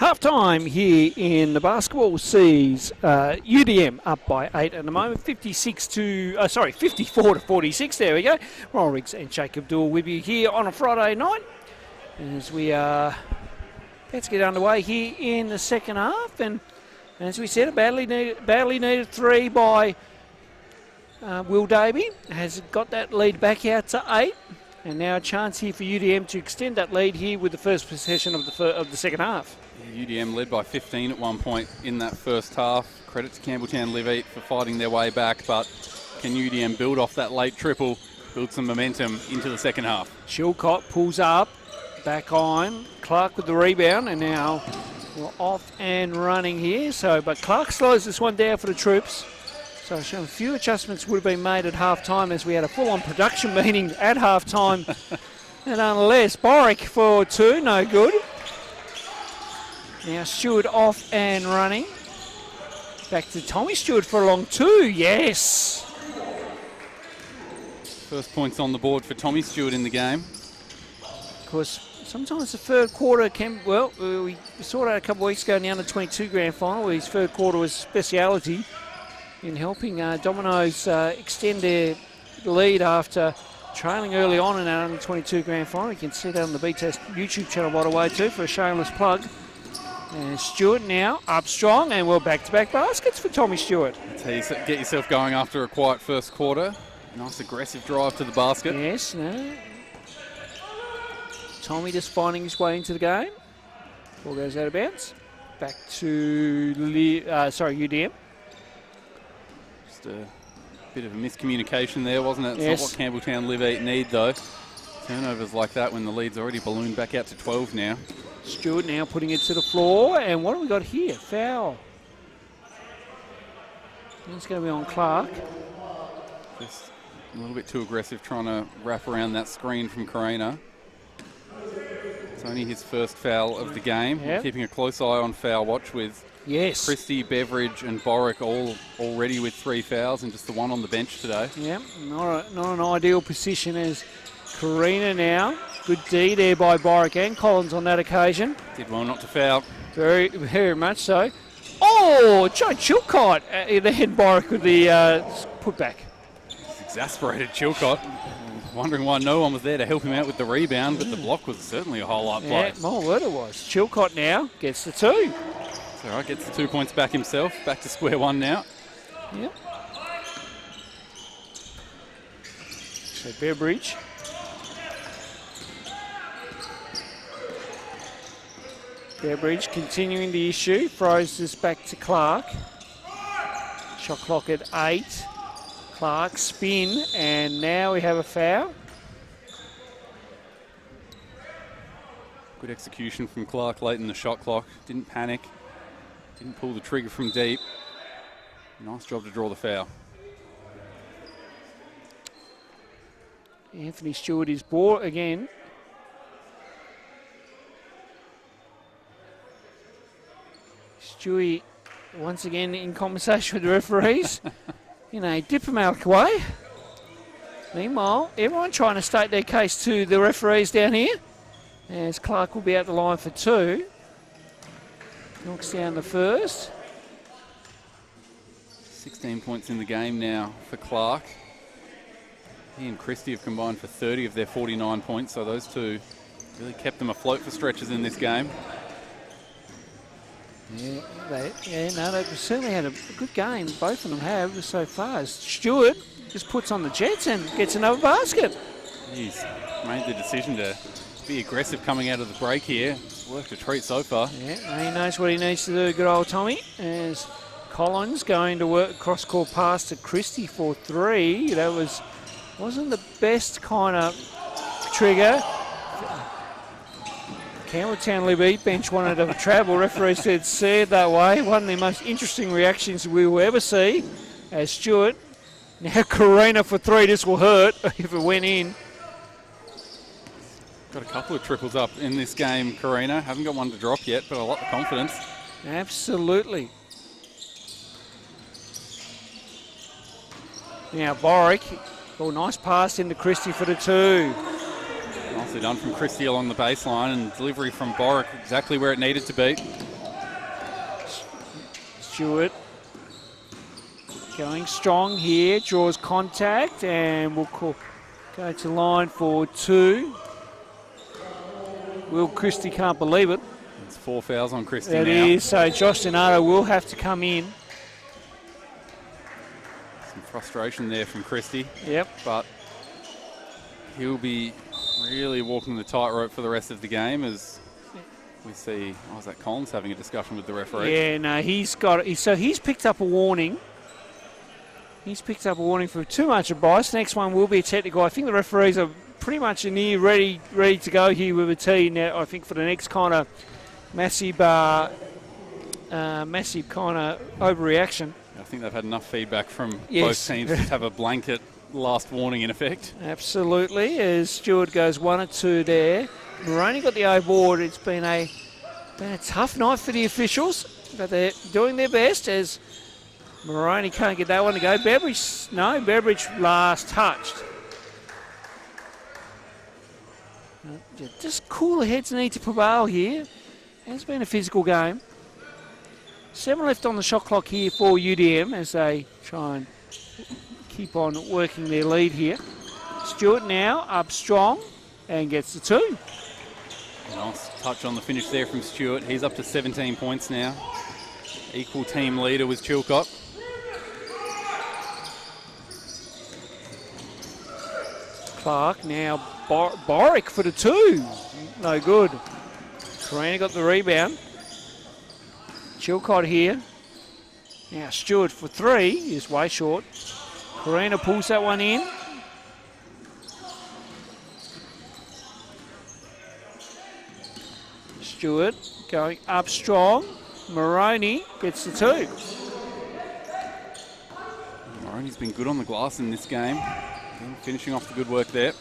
Half-time here in the basketball sees UDM up by 8 at the moment, 54 to 46. There we go. Ron Riggs and Jacob Dool with you here on a Friday night as we are about to get underway here in the second half. And as we said, a badly needed 3 by Will Davey has got that lead back out to 8. And now a chance here for UDM to extend that lead here with the first possession of the second half. UDM led by 15 at one point in that first half. Credit to Campbell Town Liv Eat for fighting their way back, but can UDM build off that late triple, build some momentum into the second half? Chilcott pulls up, back on. Clark with the rebound, and now we're off and running here. But Clark slows this one down for the Troops. So a few adjustments would have been made at half-time as we had a full-on production meeting at half-time. And nonetheless, Boric for 2, no good. Now Stewart off and running. Back to Tommy Stewart for a long 2, yes. First points on the board for Tommy Stewart in the game. Of course, sometimes the third quarter can, we saw that a couple of weeks ago in the under-22 grand final where his third quarter was speciality in helping Dominoes extend their lead after trailing early on in that under-22 grand final. You can see that on the B-Test YouTube channel, by the way, too, for a shameless plug. And Stewart now up strong, and we're back-to-back baskets for Tommy Stewart. That's how you get yourself going after a quiet first quarter. Nice aggressive drive to the basket. Yes, no. Tommy just finding his way into the game. Ball goes out of bounds. Back to UDM. Just a bit of a miscommunication there, wasn't it? It's yes. Not what Campbell Town Liv Eat need, though. Turnovers like that when the lead's already ballooned back out to 12 now. Stewart now putting it to the floor, and what have we got here? Foul. It's going to be on Clark. Just a little bit too aggressive trying to wrap around that screen from Karina. It's only his first foul of the game. Yep. Keeping a close eye on foul watch with Christie, Beveridge and Boric all already with 3 fouls and just the one on the bench today. Yep, not an ideal position as Karina now. Good D there by Boric and Collins on that occasion. Did well not to foul. Very, very much so. Oh, Joe Chilcott then Boric with the putback. It's exasperated Chilcott. Wondering why no one was there to help him out with the rebound, but the block was certainly a highlight play. Yeah, my word it was. Chilcott now gets the 2. It's all right, gets the 2 points back himself. Back to square one now. Yep. So Beveridge. Beveridge continuing the issue, throws this back to Clark. Shot clock at 8. Clark spin, and now we have a foul. Good execution from Clark late in the shot clock. Didn't panic, didn't pull the trigger from deep. Nice job to draw the foul. Anthony Stewart is bought again. Stewie once again in conversation with the referees in a diplomatic way. Meanwhile, everyone trying to state their case to the referees down here. As Clark will be out the line for 2. Knocks down the first. 16 points in the game now for Clark. He and Christie have combined for 30 of their 49 points, so those two really kept them afloat for stretches in this game. Yeah, they've certainly had a good game. Both of them have so far. Stewart just puts on the Jets and gets another basket. He's made the decision to be aggressive coming out of the break here. It's worked a treat so far. Yeah, he knows what he needs to do, good old Tommy. As Collins going to work cross-court pass to Christie for 3. That wasn't the best kind of trigger. Campbell Town Liv Eat bench wanted to travel. Referee said, see it that way. One of the most interesting reactions we will ever see. As Stewart, now Karina for 3. This will hurt if it went in. Got a couple of triples up in this game, Karina. Haven't got one to drop yet, but I like the confidence. Absolutely. Now Boric. Oh, nice pass into Christie for the 2. Nicely done from Christie along the baseline, and delivery from Boric exactly where it needed to be. Stewart going strong here, draws contact, and will go to line for 2. Will Christie can't believe it. It's 4 fouls on Christie It now. is, so Josh Donato will have to come in. Some frustration there from Christie. Yep. But he'll be really walking the tightrope for the rest of the game as we see, was that Collins having a discussion with the referee? Yeah, no, he's picked up a warning. He's picked up a warning for too much advice. Next one will be a technical. I think the referees are pretty much near ready to go here with a tee now. I think for the next kind of massive kind of overreaction. I think they've had enough feedback from Yes. both teams to have a blanket last warning in effect. Absolutely, as Stewart goes 1 or 2 there. Moroney got the O board. It's been a tough night for the officials, but they're doing their best as Moroney can't get that one to go. Beveridge last touched. Just cooler heads need to prevail here. It's been a physical game. 7 left on the shot clock here for UDM as they try and keep on working their lead here. Stewart now up strong and gets the 2. Nice touch on the finish there from Stewart. He's up to 17 points now. Equal team leader with Chilcott. Clark now Boric for the 2. No good. Karina got the rebound. Chilcott here. Now Stewart for 3 is way short. Karina pulls that one in. Stewart going up strong. Moroney gets the 2. Moroney's been good on the glass in this game. Finishing off the good work there.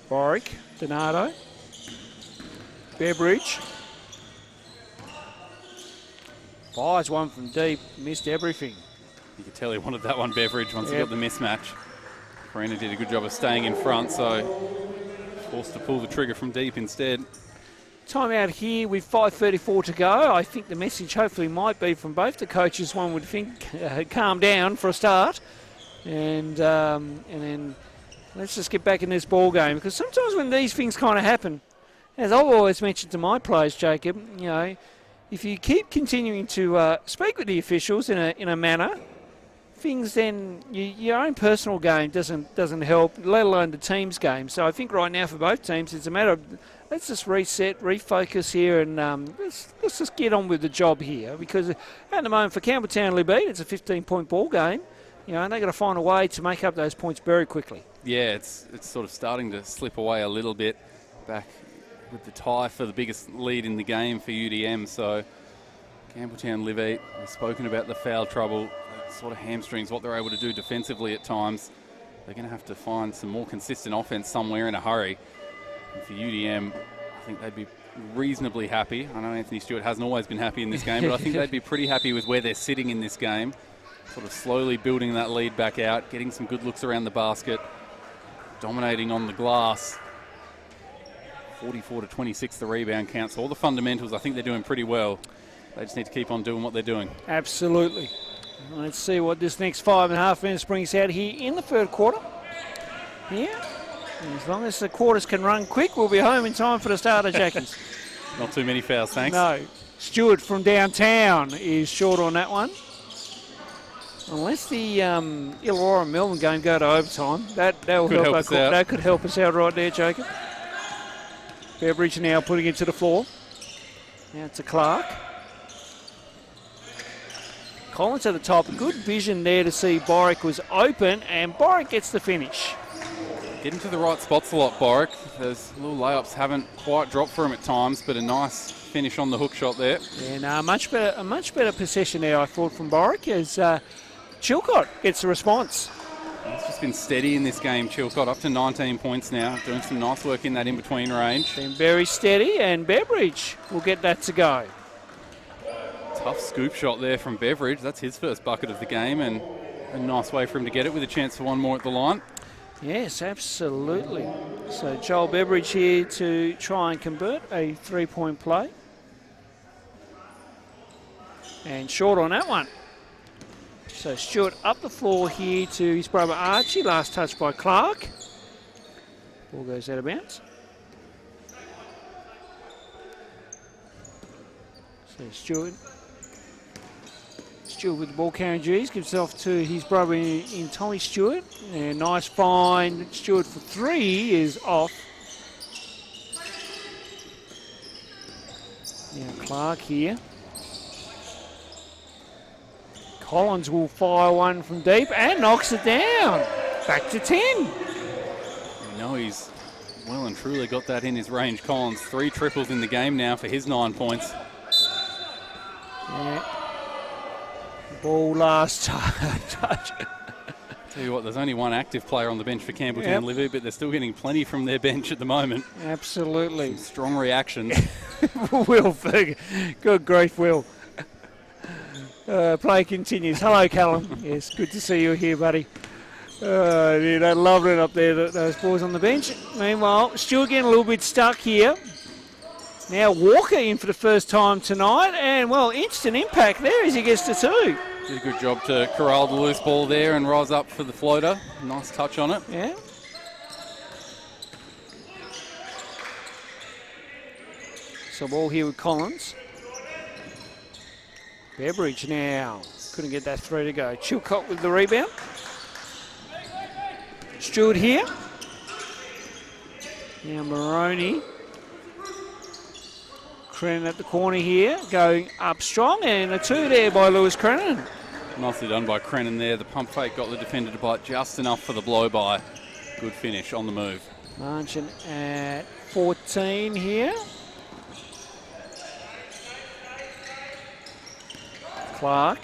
Boric, Donato, Beveridge. Fires one from deep, missed everything. You could tell he wanted that one, Beveridge, once he got the mismatch. Karina did a good job of staying in front, so forced to pull the trigger from deep instead. Time out here with 5:34 to go. I think the message hopefully might be from both the coaches, one would think, calm down for a start. And then let's just get back in this ball game, because sometimes when these things kind of happen, as I've always mentioned to my players, Jacob, you know, if you keep continuing to speak with the officials in a manner, things then your own personal game doesn't help, let alone the team's game. So I think right now for both teams, it's a matter of let's just reset, refocus here, and let's just get on with the job here, because at the moment for Campbell Town Liv Eat, it's a 15-point ball game. You know, and they've got to find a way to make up those points very quickly. Yeah, it's sort of starting to slip away a little bit back with the tie for the biggest lead in the game for UDM. So Campbell Town Liv Eat, we've spoken about the foul trouble. It sort of hamstrings what they're able to do defensively at times. They're going to have to find some more consistent offense somewhere in a hurry. And for UDM, I think they'd be reasonably happy. I know Anthony Stewart hasn't always been happy in this game, but I think they'd be pretty happy with where they're sitting in this game. Sort of slowly building that lead back out, getting some good looks around the basket, dominating on the glass. 44-26 the rebound count. So all the fundamentals, I think they're doing pretty well. They just need to keep on doing what they're doing. Absolutely. Let's see what this next 5.5 minutes brings out here in the third quarter. Yeah. As long as the quarters can run quick, we'll be home in time for the start of Jackies. Not too many fouls, thanks. No. Stewart from downtown is short on that one. Unless the Illawarra Melbourne game go to overtime, that will help us out. That could help us out right there, Jacob. Beveridge now putting it to the floor. Now to Clark. Collins at the top. Good vision there to see Boric was open, and Boric gets the finish. Getting to the right spots a lot, Boric. Those little layups haven't quite dropped for him at times, but a nice finish on the hook shot there. And a much better possession there, I thought, from Boric, as Chilcott gets the response. He's just been steady in this game, Chilcott, up to 19 points now, doing some nice work in that in-between range. Been very steady, and Beveridge will get that to go. Tough scoop shot there from Beveridge. That's his first bucket of the game, and a nice way for him to get it with a chance for one more at the line. Yes, absolutely. So Joel Beveridge here to try and convert a three-point play. And short on that one. So Stewart up the floor here to his brother Archie. Last touch by Clark. Ball goes out of bounds. So Stewart with the ball carrying duties, gives it off to his brother in Tommy Stewart. And nice find. Stewart for 3 is off. Now Clark here. Collins will fire one from deep and knocks it down. Back to 10. You know he's well and truly got that in his range. Collins, 3 triples in the game now for his 9 points. Yeah. Ball last touch. Tell you what, there's only one active player on the bench for Campbell Town Liv Eat, but they're still getting plenty from their bench at the moment. Absolutely. Some strong reactions. Will Ferg. Good grief, Will. Play continues. Hello, Callum. Yes, good to see you here, buddy. I love it up there, those boys on the bench. Meanwhile, Stewart getting a little bit stuck here. Now Walker in for the first time tonight, and, well, instant impact there as he gets to 2. Did a good job to corral the loose ball there and rise up for the floater. Nice touch on it. Yeah. So ball here with Collins. Beveridge now. Couldn't get that 3 to go. Chilcott with the rebound. Stewart here. Now Maroney. Crennan at the corner here, going up strong, and a 2 there by Lewis Crennan. Nicely done by Crennan there. The pump fake got the defender to bite just enough for the blow by. Good finish on the move. Margin at 14 here. Clark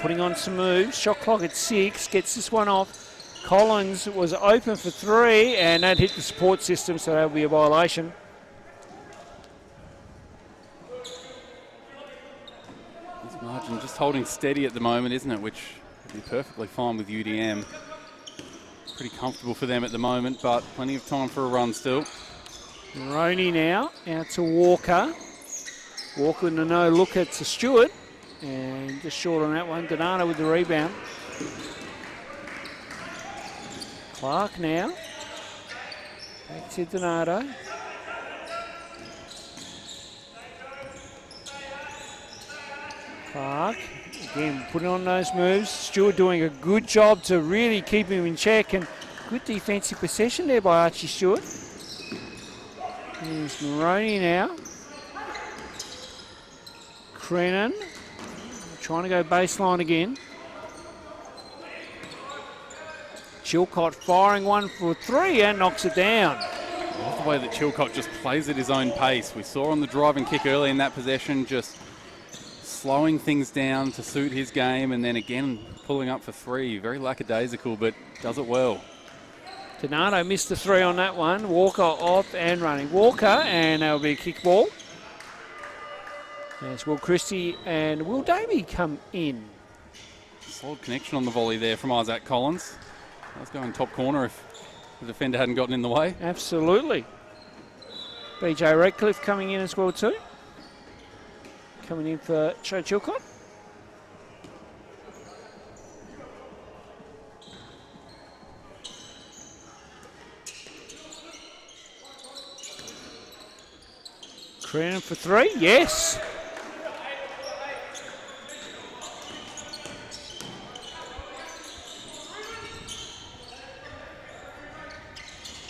putting on some moves. Shot clock at 6, gets this one off. Collins was open for 3, and that hit the support system, so that'll be a violation. This margin just holding steady at the moment, isn't it? Which would be perfectly fine with UDM. Pretty comfortable for them at the moment, but plenty of time for a run still. Roney now out to Walker. Walker with a no-looker to Stewart, and just short on that one. Donato with the rebound. Clark now. Back to Donato. Clark, again, putting on those moves. Stewart doing a good job to really keep him in check, and good defensive possession there by Archie Stewart. Here's Maroney now. Crennan trying to go baseline again. Chilcott firing one for 3 and knocks it down. I love the way that Chilcott just plays at his own pace. We saw on the drive and kick early in that possession, just slowing things down to suit his game, and then again pulling up for 3. Very lackadaisical, but does it well. Donato missed the 3 on that one. Walker off and running. Walker, and that'll be a kick ball. As Will Christie and Will Davey come in. Solid connection on the volley there from Isaac Collins. That was going top corner if the defender hadn't gotten in the way. Absolutely. BJ Redcliffe coming in as well too. Coming in for Joe Chilcott. Crennan for 3, yes.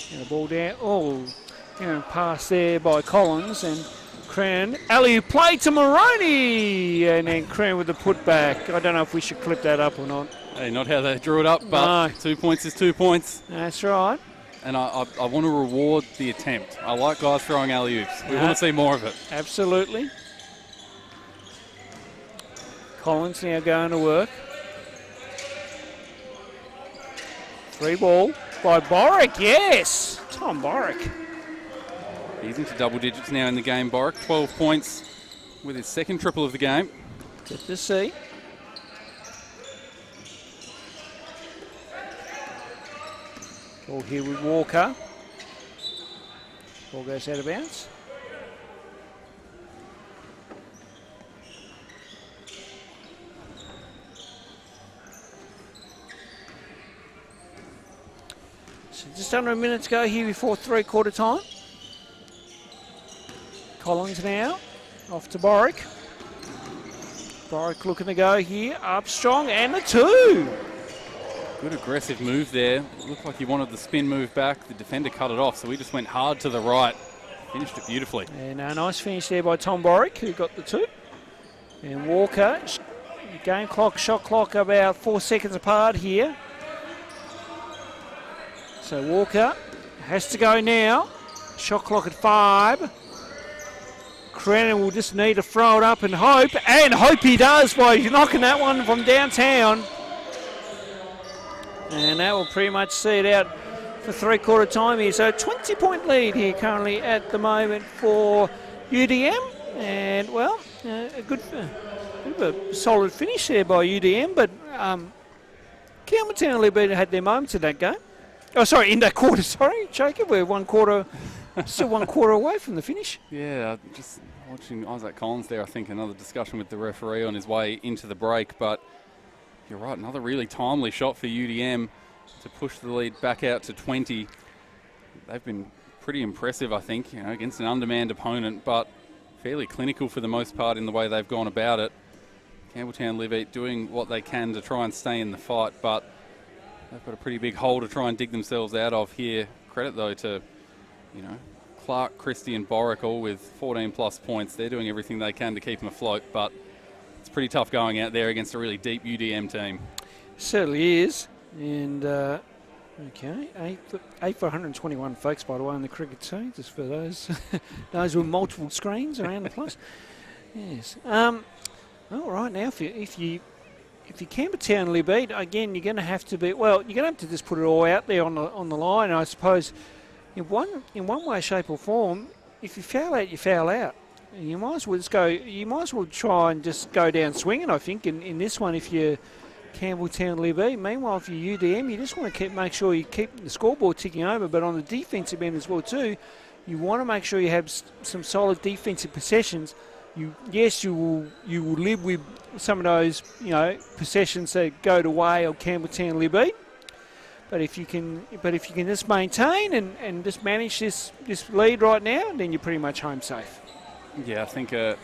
And the ball down, pass there by Collins, and Crennan, alley-oop play to Maroney, and then Crennan with the putback. I don't know if we should clip that up or not. Hey, not how they drew it up, but no. 2 points is 2 points. That's right. And I want to reward the attempt. I like guys throwing alley-oops. We want to see more of it. Absolutely. Collins now going to work. 3 ball by Boric, yes! Tom Boric. He's into double digits now in the game, Boric. 12 points with his second triple of the game. Good to see. Ball here with Walker. Ball goes out of bounds. just under a minute to go here before three-quarter time. Collins now, off to Boric. Boric looking to go here, up strong, and the 2. Good aggressive move there. Looked like he wanted the spin move back. The defender cut it off, so he just went hard to the right. Finished it beautifully. And a nice finish there by Tom Boric, who got the 2. And Walker, game clock, shot clock about 4 seconds apart here. So Walker has to go now. Shot clock at 5. Crennan will just need to throw it up and hope he does by knocking that one from downtown. And that will pretty much see it out for three-quarter time here. So 20-point lead here currently at the moment for UDM. And, well, a good, bit of a solid finish there by UDM. But Campbell Town Liv Eat had their moments in that game. Oh, sorry, in that quarter, sorry, Jacob. We're still 1 quarter away from the finish. Yeah, just watching Isaac Collins there, I think another discussion with the referee on his way into the break. But you're right, another really timely shot for UDM to push the lead back out to 20. They've been pretty impressive, I think, against an undermanned opponent, but fairly clinical for the most part in the way they've gone about it. Campbell Town Liv Eat doing what they can to try and stay in the fight, but they've got a pretty big hole to try and dig themselves out of here. Credit, though, to, Clark, Christie and Boric all with 14-plus points. They're doing everything they can to keep them afloat, but it's pretty tough going out there against a really deep UDM team. Certainly is. And, okay, 8 for 121 folks, by the way, on the cricket team, just for those with multiple screens around the place. Yes. All right, now, if you Campbell Town Liv Eat, again, you're going to have to just put it all out there on the line. And I suppose in one way, shape or form, if you foul out, you foul out. And you might as well try and just go down swinging, I think, in this one if you're Campbell Town Liv Eat. Meanwhile, if you're UDM, you just want to make sure you keep the scoreboard ticking over, but on the defensive end as well too, you want to make sure you have some solid defensive possessions. You will live with some of those, possessions that go to way of Campbell Town Liv Eat. But if you can just maintain and just manage this lead right now, then you're pretty much home safe. Yeah, I think a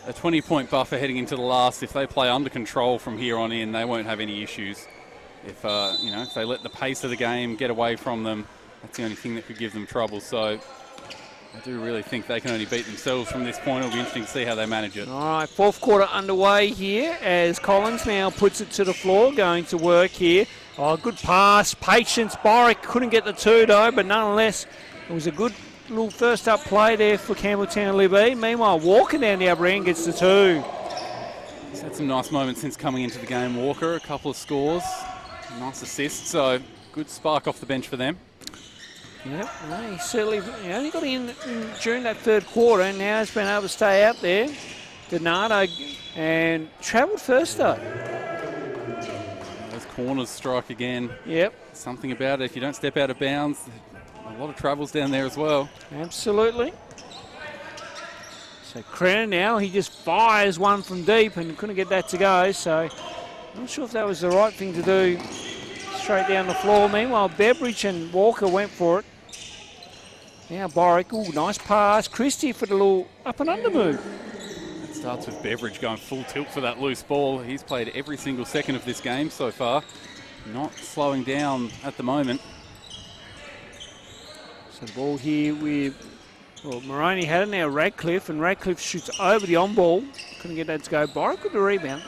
20-point buffer heading into the last. If they play under control from here on in, they won't have any issues. If if they let the pace of the game get away from them, that's the only thing that could give them trouble. So I do really think they can only beat themselves from this point. It'll be interesting to see how they manage it. All right, fourth quarter underway here as Collins now puts it to the floor, going to work here. Oh, good pass, patience. Boric couldn't get the 2 though, but nonetheless, it was a good little first up play there for Campbell Town Liv Eat. Meanwhile, Walker down the upper end gets the 2. He's had some nice moments since coming into the game, Walker. A couple of scores, nice assists, so good spark off the bench for them. Yep, no, he certainly only got in during that third quarter and now has been able to stay out there. Donato and travelled first though. Those corners strike again. Yep. Something about it. If you don't step out of bounds, a lot of travels down there as well. Absolutely. So Crennan now, he just fires one from deep and couldn't get that to go. So not sure if that was the right thing to do. Straight down the floor. Meanwhile, Beveridge and Walker went for it. Now Boric, nice pass. Christie for the little up and under move. It starts with Beveridge going full tilt for that loose ball. He's played every single second of this game so far. Not slowing down at the moment. So the ball here with, Moroney had it now, Radcliffe, and Radcliffe shoots over the on ball. Couldn't get that to go. Boric with the rebound.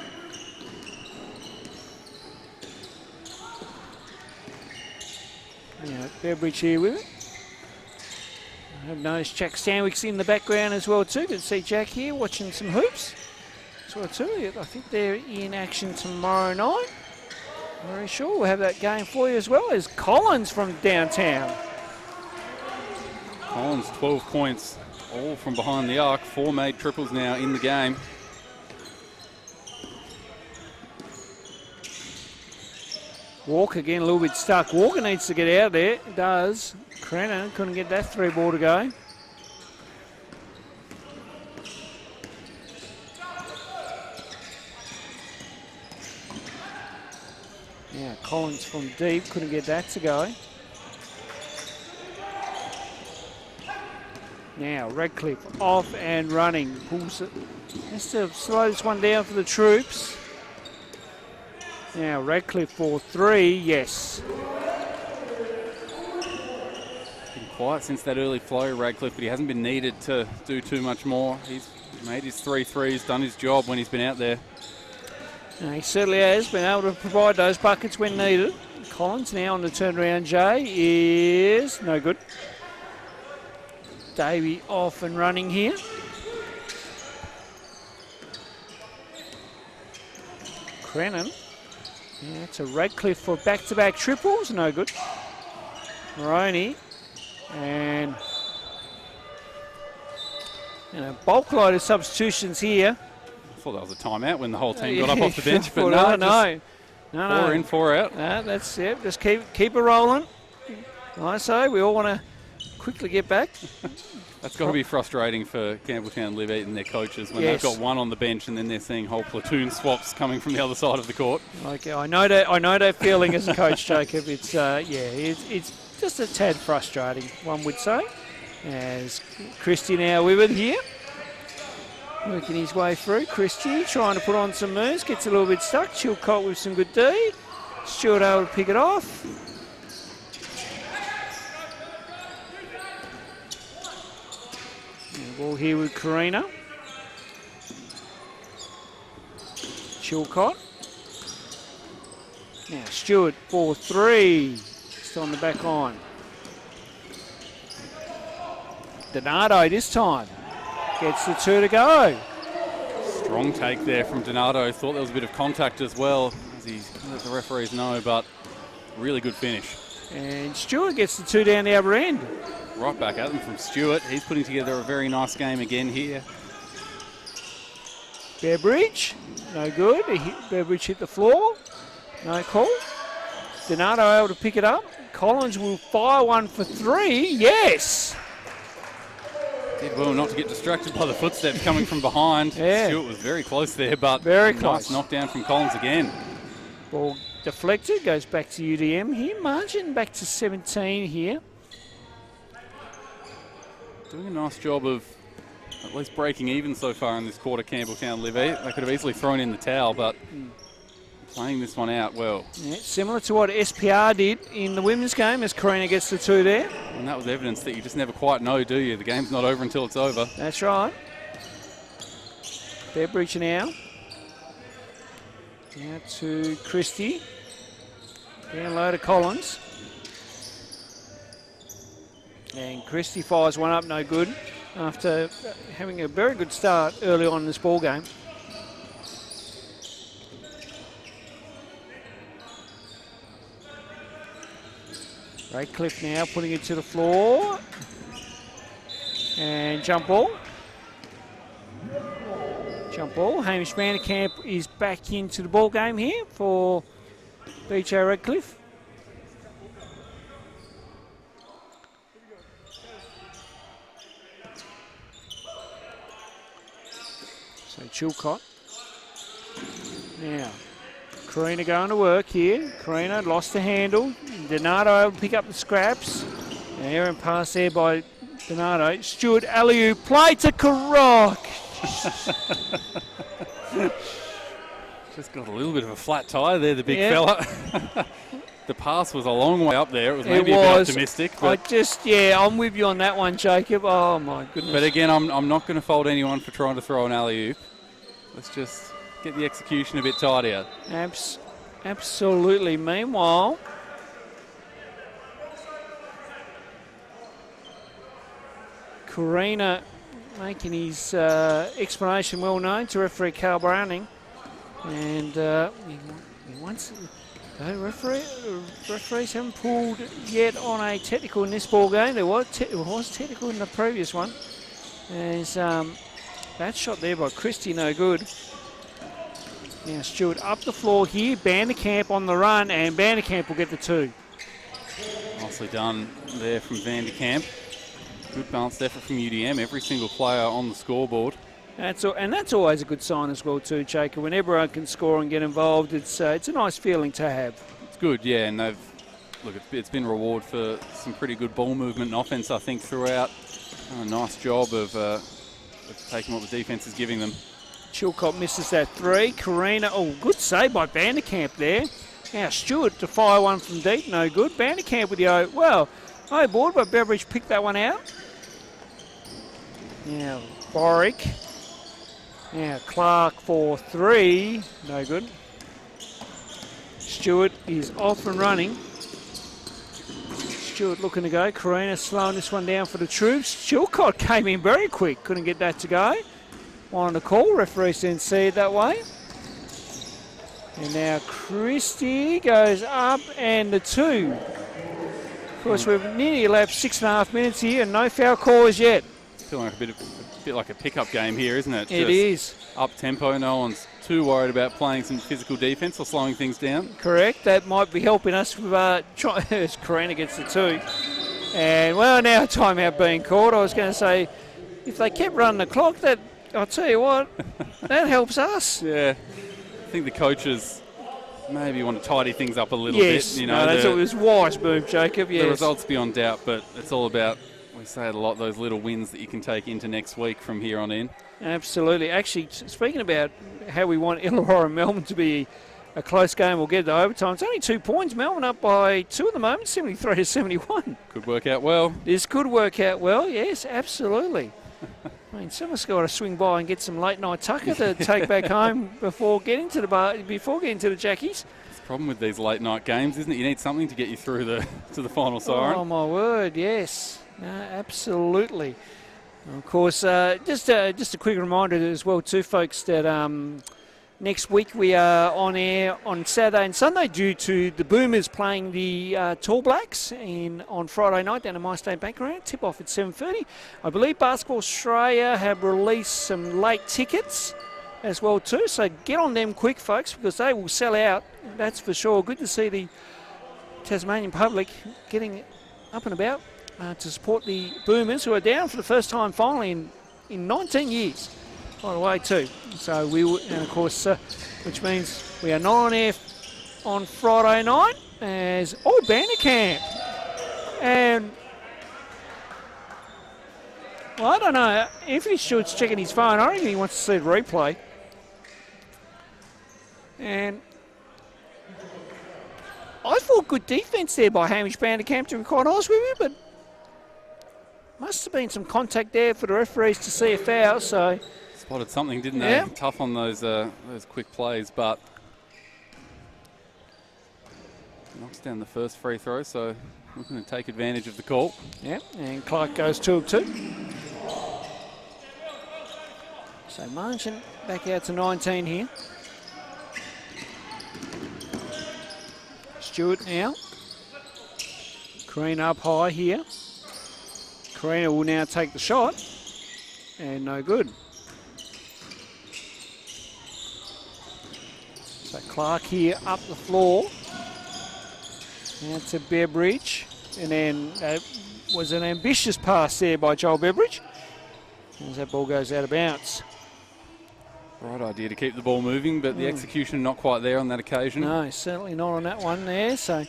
Yeah, Beveridge here with it. I've noticed Jack Stanwick's in the background as well too. Good to see Jack here watching some hoops as well too. I think they're in action tomorrow night. Very sure we'll have that game for you as well as Collins from downtown. Collins, 12 points, all from behind the arc. 4 made triples now in the game. Walker again a little bit stuck. Walker needs to get out there. It does. Crennan couldn't get that 3 ball to go. Yeah, Collins from deep couldn't get that to go. Now Radcliffe off and running. Pulls it. Has to slow this one down for the troops. Now Radcliffe for 3. Yes. Been quiet since that early flow, Radcliffe, but he hasn't been needed to do too much more. He's made his 3 threes, done his job when he's been out there. He certainly has been able to provide those buckets when needed. Collins now on the turnaround, Jay, is no good. Davey off and running here. Crennan. Yeah, to Radcliffe for back-to-back triples, no good. Maroney and a bulk load of substitutions here. I thought that was a timeout when the whole team got up off the bench, but no. 4 in, 4 out. That's it. Just keep it rolling. I say we all want to quickly get back. That's got to be frustrating for Campbell Town Liv Eat and their coaches when they've got one on the bench and then they're seeing whole platoon swaps coming from the other side of the court. Okay, I know that feeling as a coach, Jacob. It's it's just a tad frustrating, one would say. As Christie now with it here, working his way through. Christie trying to put on some moves, gets a little bit stuck. Chilcott with some good D. Stewart able to pick it off. Ball here with Karina. Chilcott. Now Stewart for 3. Just on the back line. Donato this time. Gets the 2 to go. Strong take there from Donato. Thought there was a bit of contact as well, as he let the referees know, but really good finish. And Stewart gets the 2 down the other end. Right back at them from Stewart. He's putting together a very nice game again here. Beveridge, no good. Beveridge hit the floor. No call. Donato able to pick it up. Collins will fire one for 3. Yes! Did well not to get distracted by the footsteps coming from behind. Yeah. Stewart was very close there, but very close. Nice knockdown from Collins again. Ball deflected, goes back to UDM here. Margin back to 17 here. Doing a nice job of at least breaking even so far in this quarter, Campbell Town Liv Eat. They could have easily thrown in the towel, but playing this one out well. Yeah, similar to what SPR did in the women's game as Karina gets the 2 there. And that was evidence that you just never quite know, do you? The game's not over until it's over. That's right. Beveridge now. Now to Christie. Down low to Collins. And Christie fires one up, no good, after having a very good start early on in this ball game. Radcliffe now putting it to the floor. And jump ball. Jump ball. Hamish Vanderkamp is back into the ball game here for BJ Radcliffe. So Chilcott. Now, Karina going to work here. Karina lost the handle. Donato able to pick up the scraps. An errant pass there by Donato. Stewart alley-oop play to Karok. Just got a little bit of a flat tire there, the big fella. The pass was a long way up there. It was maybe a bit optimistic. But I'm with you on that one, Jacob. Oh, my goodness. But again, I'm not going to fault anyone for trying to throw an alley-oop. Let's just get the execution a bit tidier. Absolutely. Meanwhile, Karina making his explanation well known to referee Carl Browning. And referees haven't pulled yet on a technical in this ball game. There was technical in the previous one. There's that shot there by Christie, no good. Now Stewart up the floor here. Vanderkamp on the run, and Vanderkamp will get the 2. Nicely done there from Vanderkamp. Good balanced effort from UDM. Every single player on the scoreboard. That's always a good sign as well too, Jacob. When everyone can score and get involved, it's a nice feeling to have. It's good, yeah, and it's been reward for some pretty good ball movement and offense, I think, throughout A nice job of taking what the defence is giving them. Chilcott misses that 3. Karina, good save by Vanderkamp there. Now Stewart to fire one from deep, no good. Vanderkamp with the no board, but Beveridge picked that one out. Now Boric. Now Clark for 3, no good. Stewart is off and running. Stewart looking to go. Karina slowing this one down for the Troops. Chilcott came in very quick, couldn't get that to go. Wanted to call, referees didn't see it that way. And now Christie goes up and the 2. Of course, we've nearly elapsed 6.5 minutes here and no foul calls yet. Feeling like a bit like a pickup game here, isn't it? It is. Up tempo, no one's too worried about playing some physical defence or slowing things down. Correct, that might be helping us with as Karina gets the 2. And well, now timeout being called. I was going to say, if they kept running the clock, that I'll tell you what, that helps us. Yeah, I think the coaches maybe want to tidy things up a little yes, bit. You know, know, it was wise move, Jacob. Yes. The results beyond doubt, but it's all about, we say it a lot, those little wins that you can take into next week from here on in. Absolutely. Actually, speaking about how we want Illawarra and Melbourne to be a close game, we'll get to overtime. It's only 2 points. Melbourne up by 2 at the moment, 73-71. Could work out well. This could work out well, yes, absolutely. I mean, someone's got to swing by and get some late night tucker to take back home before getting to the bar, before getting to the Jackies. It's the problem with these late night games, isn't it? You need something to get you through to the final siren. Oh my word, yes, absolutely. Of course, just a quick reminder as well too, folks, that next week we are on air on Saturday and Sunday due to the Boomers playing the Tall Blacks on Friday night down at My State Bank Arena. Tip off at 7:30. I believe Basketball Australia have released some late tickets as well too, so get on them quick, folks, because they will sell out. That's for sure. Good to see the Tasmanian public getting up and about to support the Boomers, who are down for the first time finally in 19 years. By the way, too. So we will, and of course, which means we are not on air on Friday night as Vanderkamp. And well, I don't know. Anthony Stewart's checking his phone. I don't think he wants to see the replay. And I thought good defence there by Hamish Vanderkamp, to be quite honest with you, but must have been some contact there for the referees to see a foul. So. Spotted something, didn't they? Yeah. Tough on those quick plays, but knocks down the first free throw, so looking to take advantage of the call. Yeah, and Clark goes 2 of 2. So margin back out to 19 here. Stewart now. Karina up high here. Karina will now take the shot, and no good. So Clark here up the floor. Now to Beveridge. And then was an ambitious pass there by Joel Beveridge. As that ball goes out of bounds. Right idea to keep the ball moving, but the execution not quite there on that occasion. No, certainly not on that one there. So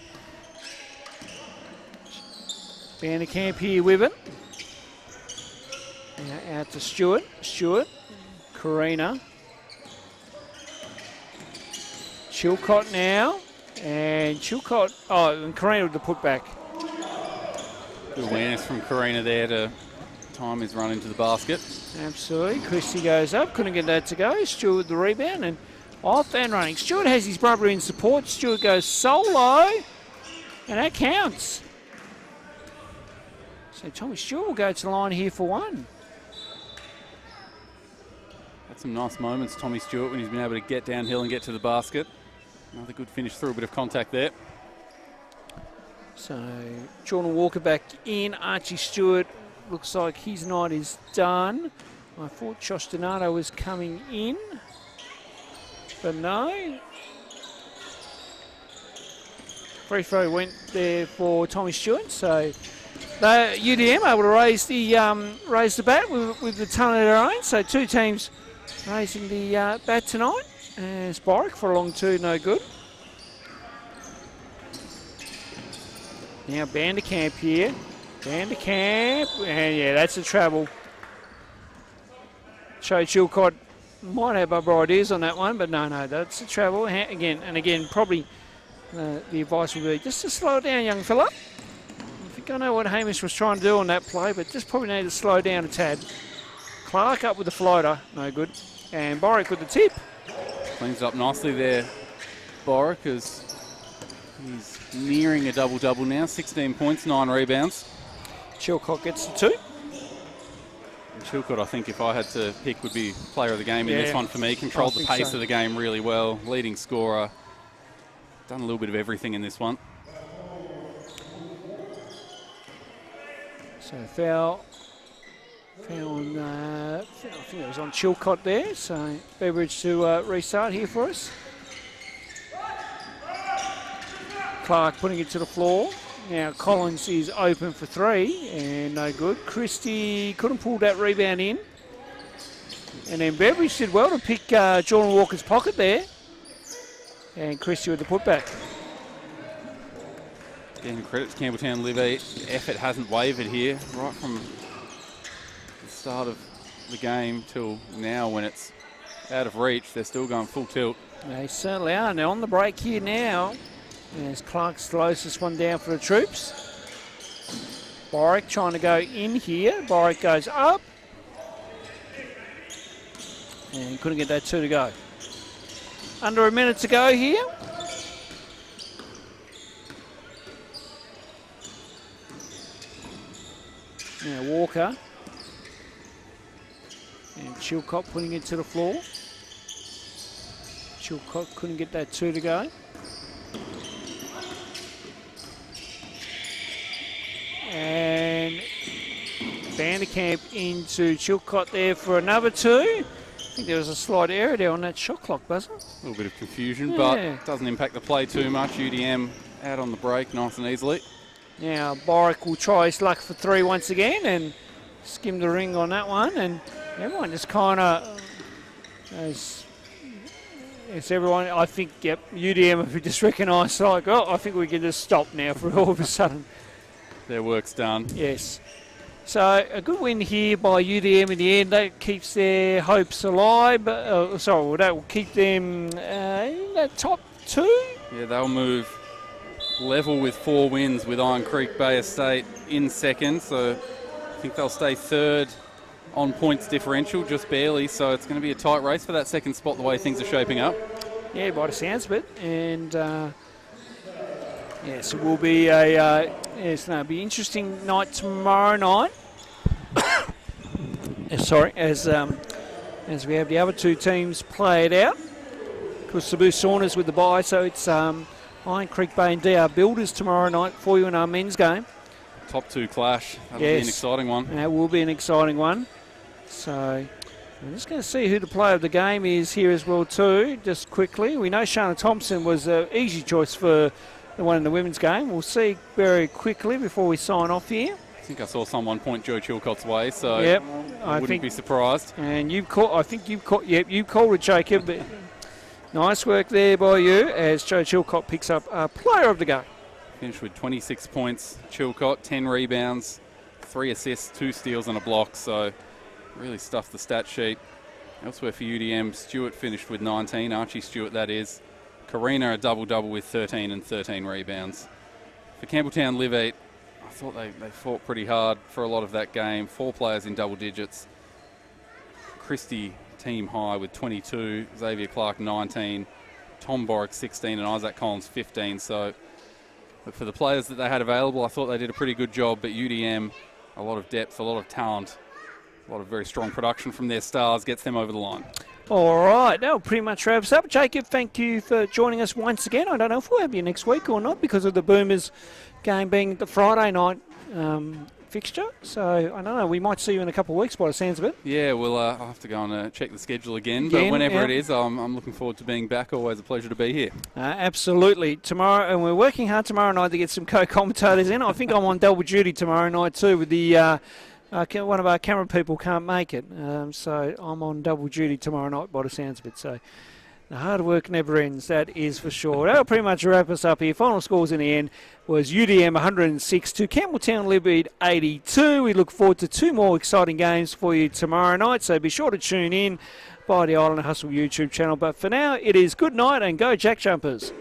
Vanderkamp here with it. Now out to Stewart. Karina. Chilcott now. And Chilcott, and Karina with the putback. Good awareness from Karina there to time his run into the basket. Absolutely. Christie goes up, couldn't get that to go. Stewart with the rebound and off and running. Stewart has his brother in support. Stewart goes solo, and that counts. So Tommy Stewart will go to the line here for one. Had some nice moments, Tommy Stewart, when he's been able to get downhill and get to the basket. Another good finish through, a bit of contact there. So Jordan Walker back in. Archie Stewart looks like his night is done. I thought Josh Donato was coming in, but no. Free throw went there for Tommy Stewart. So UDM able to raise the bat with the talent of their own. So two teams raising the bat tonight. As Boric for a long two, no good. Now Vanderkamp here. Vanderkamp, and yeah, that's a travel. Joe Chilcott might have other ideas on that one, but no, that's a travel. Again, probably the advice would be just to slow it down, young fella. I think I know what Hamish was trying to do on that play, but just probably need to slow down a tad. Clark up with the floater, no good. And Boric with the tip. Cleans up nicely there, Boric, as he's nearing a double-double now. 16 points, 9 rebounds. Chilcott gets the 2. And Chilcott, I think, if I had to pick, would be player of the game in this one for me. Controlled the pace of the game really well. Leading scorer. Done a little bit of everything in this one. So foul on, I think it was on Chilcott there. So Beveridge to restart here for us. Clark putting it to the floor. Now Collins is open for 3 and no good. Christie couldn't pull that rebound in. And then Beveridge did well to pick Jordan Walker's pocket there. And Christie with the putback. Again, credit to Campbell Town Liv Eat. Effort hasn't wavered here right from the start of the game till now when it's out of reach. They're still going full tilt. They certainly are. Now on the break here now. As Clark slows this one down for the troops. Boric trying to go in here. Boric goes up. And couldn't get that 2 to go. Under a minute to go here. Now Walker. And Chilcott putting it to the floor. Chilcott couldn't get that 2 to go. And Vanderkamp into Chilcott there for another 2. I think there was a slight error there on that shot clock buzzer. A little bit of confusion, but it doesn't impact the play too much. UDM out on the break nice and easily. Now Boric will try his luck for 3 once again and skim the ring on that one. And everyone just kind of, as everyone, I think, UDM have just recognised, like, I think we can just stop now for all of a sudden. Their work's done. Yes. So a good win here by UDM in the end. That keeps their hopes alive. That will keep them in that top 2. Yeah, they'll move level with 4 wins with Iron Creek Bay Estate in second. So I think they'll stay 3rd on points differential, just barely. So it's going to be a tight race for that second spot the way things are shaping up. Yeah, by the sounds of it. And yes, it will be it'll be an interesting night tomorrow night. As we have the other 2 teams play it out. Of course, Cebu Saunders with the bye, so it's Iron Creek Bay and DR Builders tomorrow night for you in our men's game. Top 2 clash. That'll be an exciting one. That will be an exciting one. So I'm just going to see who the player of the game is here as well too, just quickly. We know Shana Thompson was an easy choice for the one in the women's game. We'll see very quickly before we sign off here. I think I saw someone point Joe Chilcott's way, so I wouldn't be surprised. And you've called it, Jacob. But nice work there by you as Joe Chilcott picks up a player of the game. Finished with 26 points. Chilcott, 10 rebounds, 3 assists, 2 steals and a block, so really stuffed the stat sheet. Elsewhere for UDM, Stewart finished with 19, Archie Stewart that is. Karina a double-double with 13 and 13 rebounds. For Campbell Town Liv Eat, I thought they fought pretty hard for a lot of that game. 4 players in double digits. Christie team high with 22, Xavier Clark 19, Tom Boric 16 and Isaac Collins 15. But for the players that they had available, I thought they did a pretty good job. But UDM, a lot of depth, a lot of talent, a lot of very strong production from their stars gets them over the line. All right, that'll pretty much wrap us up. Jacob, thank you for joining us once again. I don't know if we'll have you next week or not because of the Boomers game being the Friday night fixture. So, I don't know, we might see you in a couple of weeks by the sounds of it. Yeah, I'll have to go and check the schedule again. But whenever it is, I'm looking forward to being back. Always a pleasure to be here. Absolutely. Tomorrow, and we're working hard tomorrow night to get some co-commentators in. I think I'm on double duty tomorrow night too with the... one of our camera people can't make it, so I'm on double duty tomorrow night by the sounds of it. So The hard work never ends, that is for sure. That'll pretty much wrap us up here. Final scores in the end was UDM 106 to Campbell Town Liv Eat 82. We look forward to 2 more exciting games for you tomorrow night, so be sure to tune in by the Island Hustle YouTube channel. But for now, it is good night and go Jack Jumpers.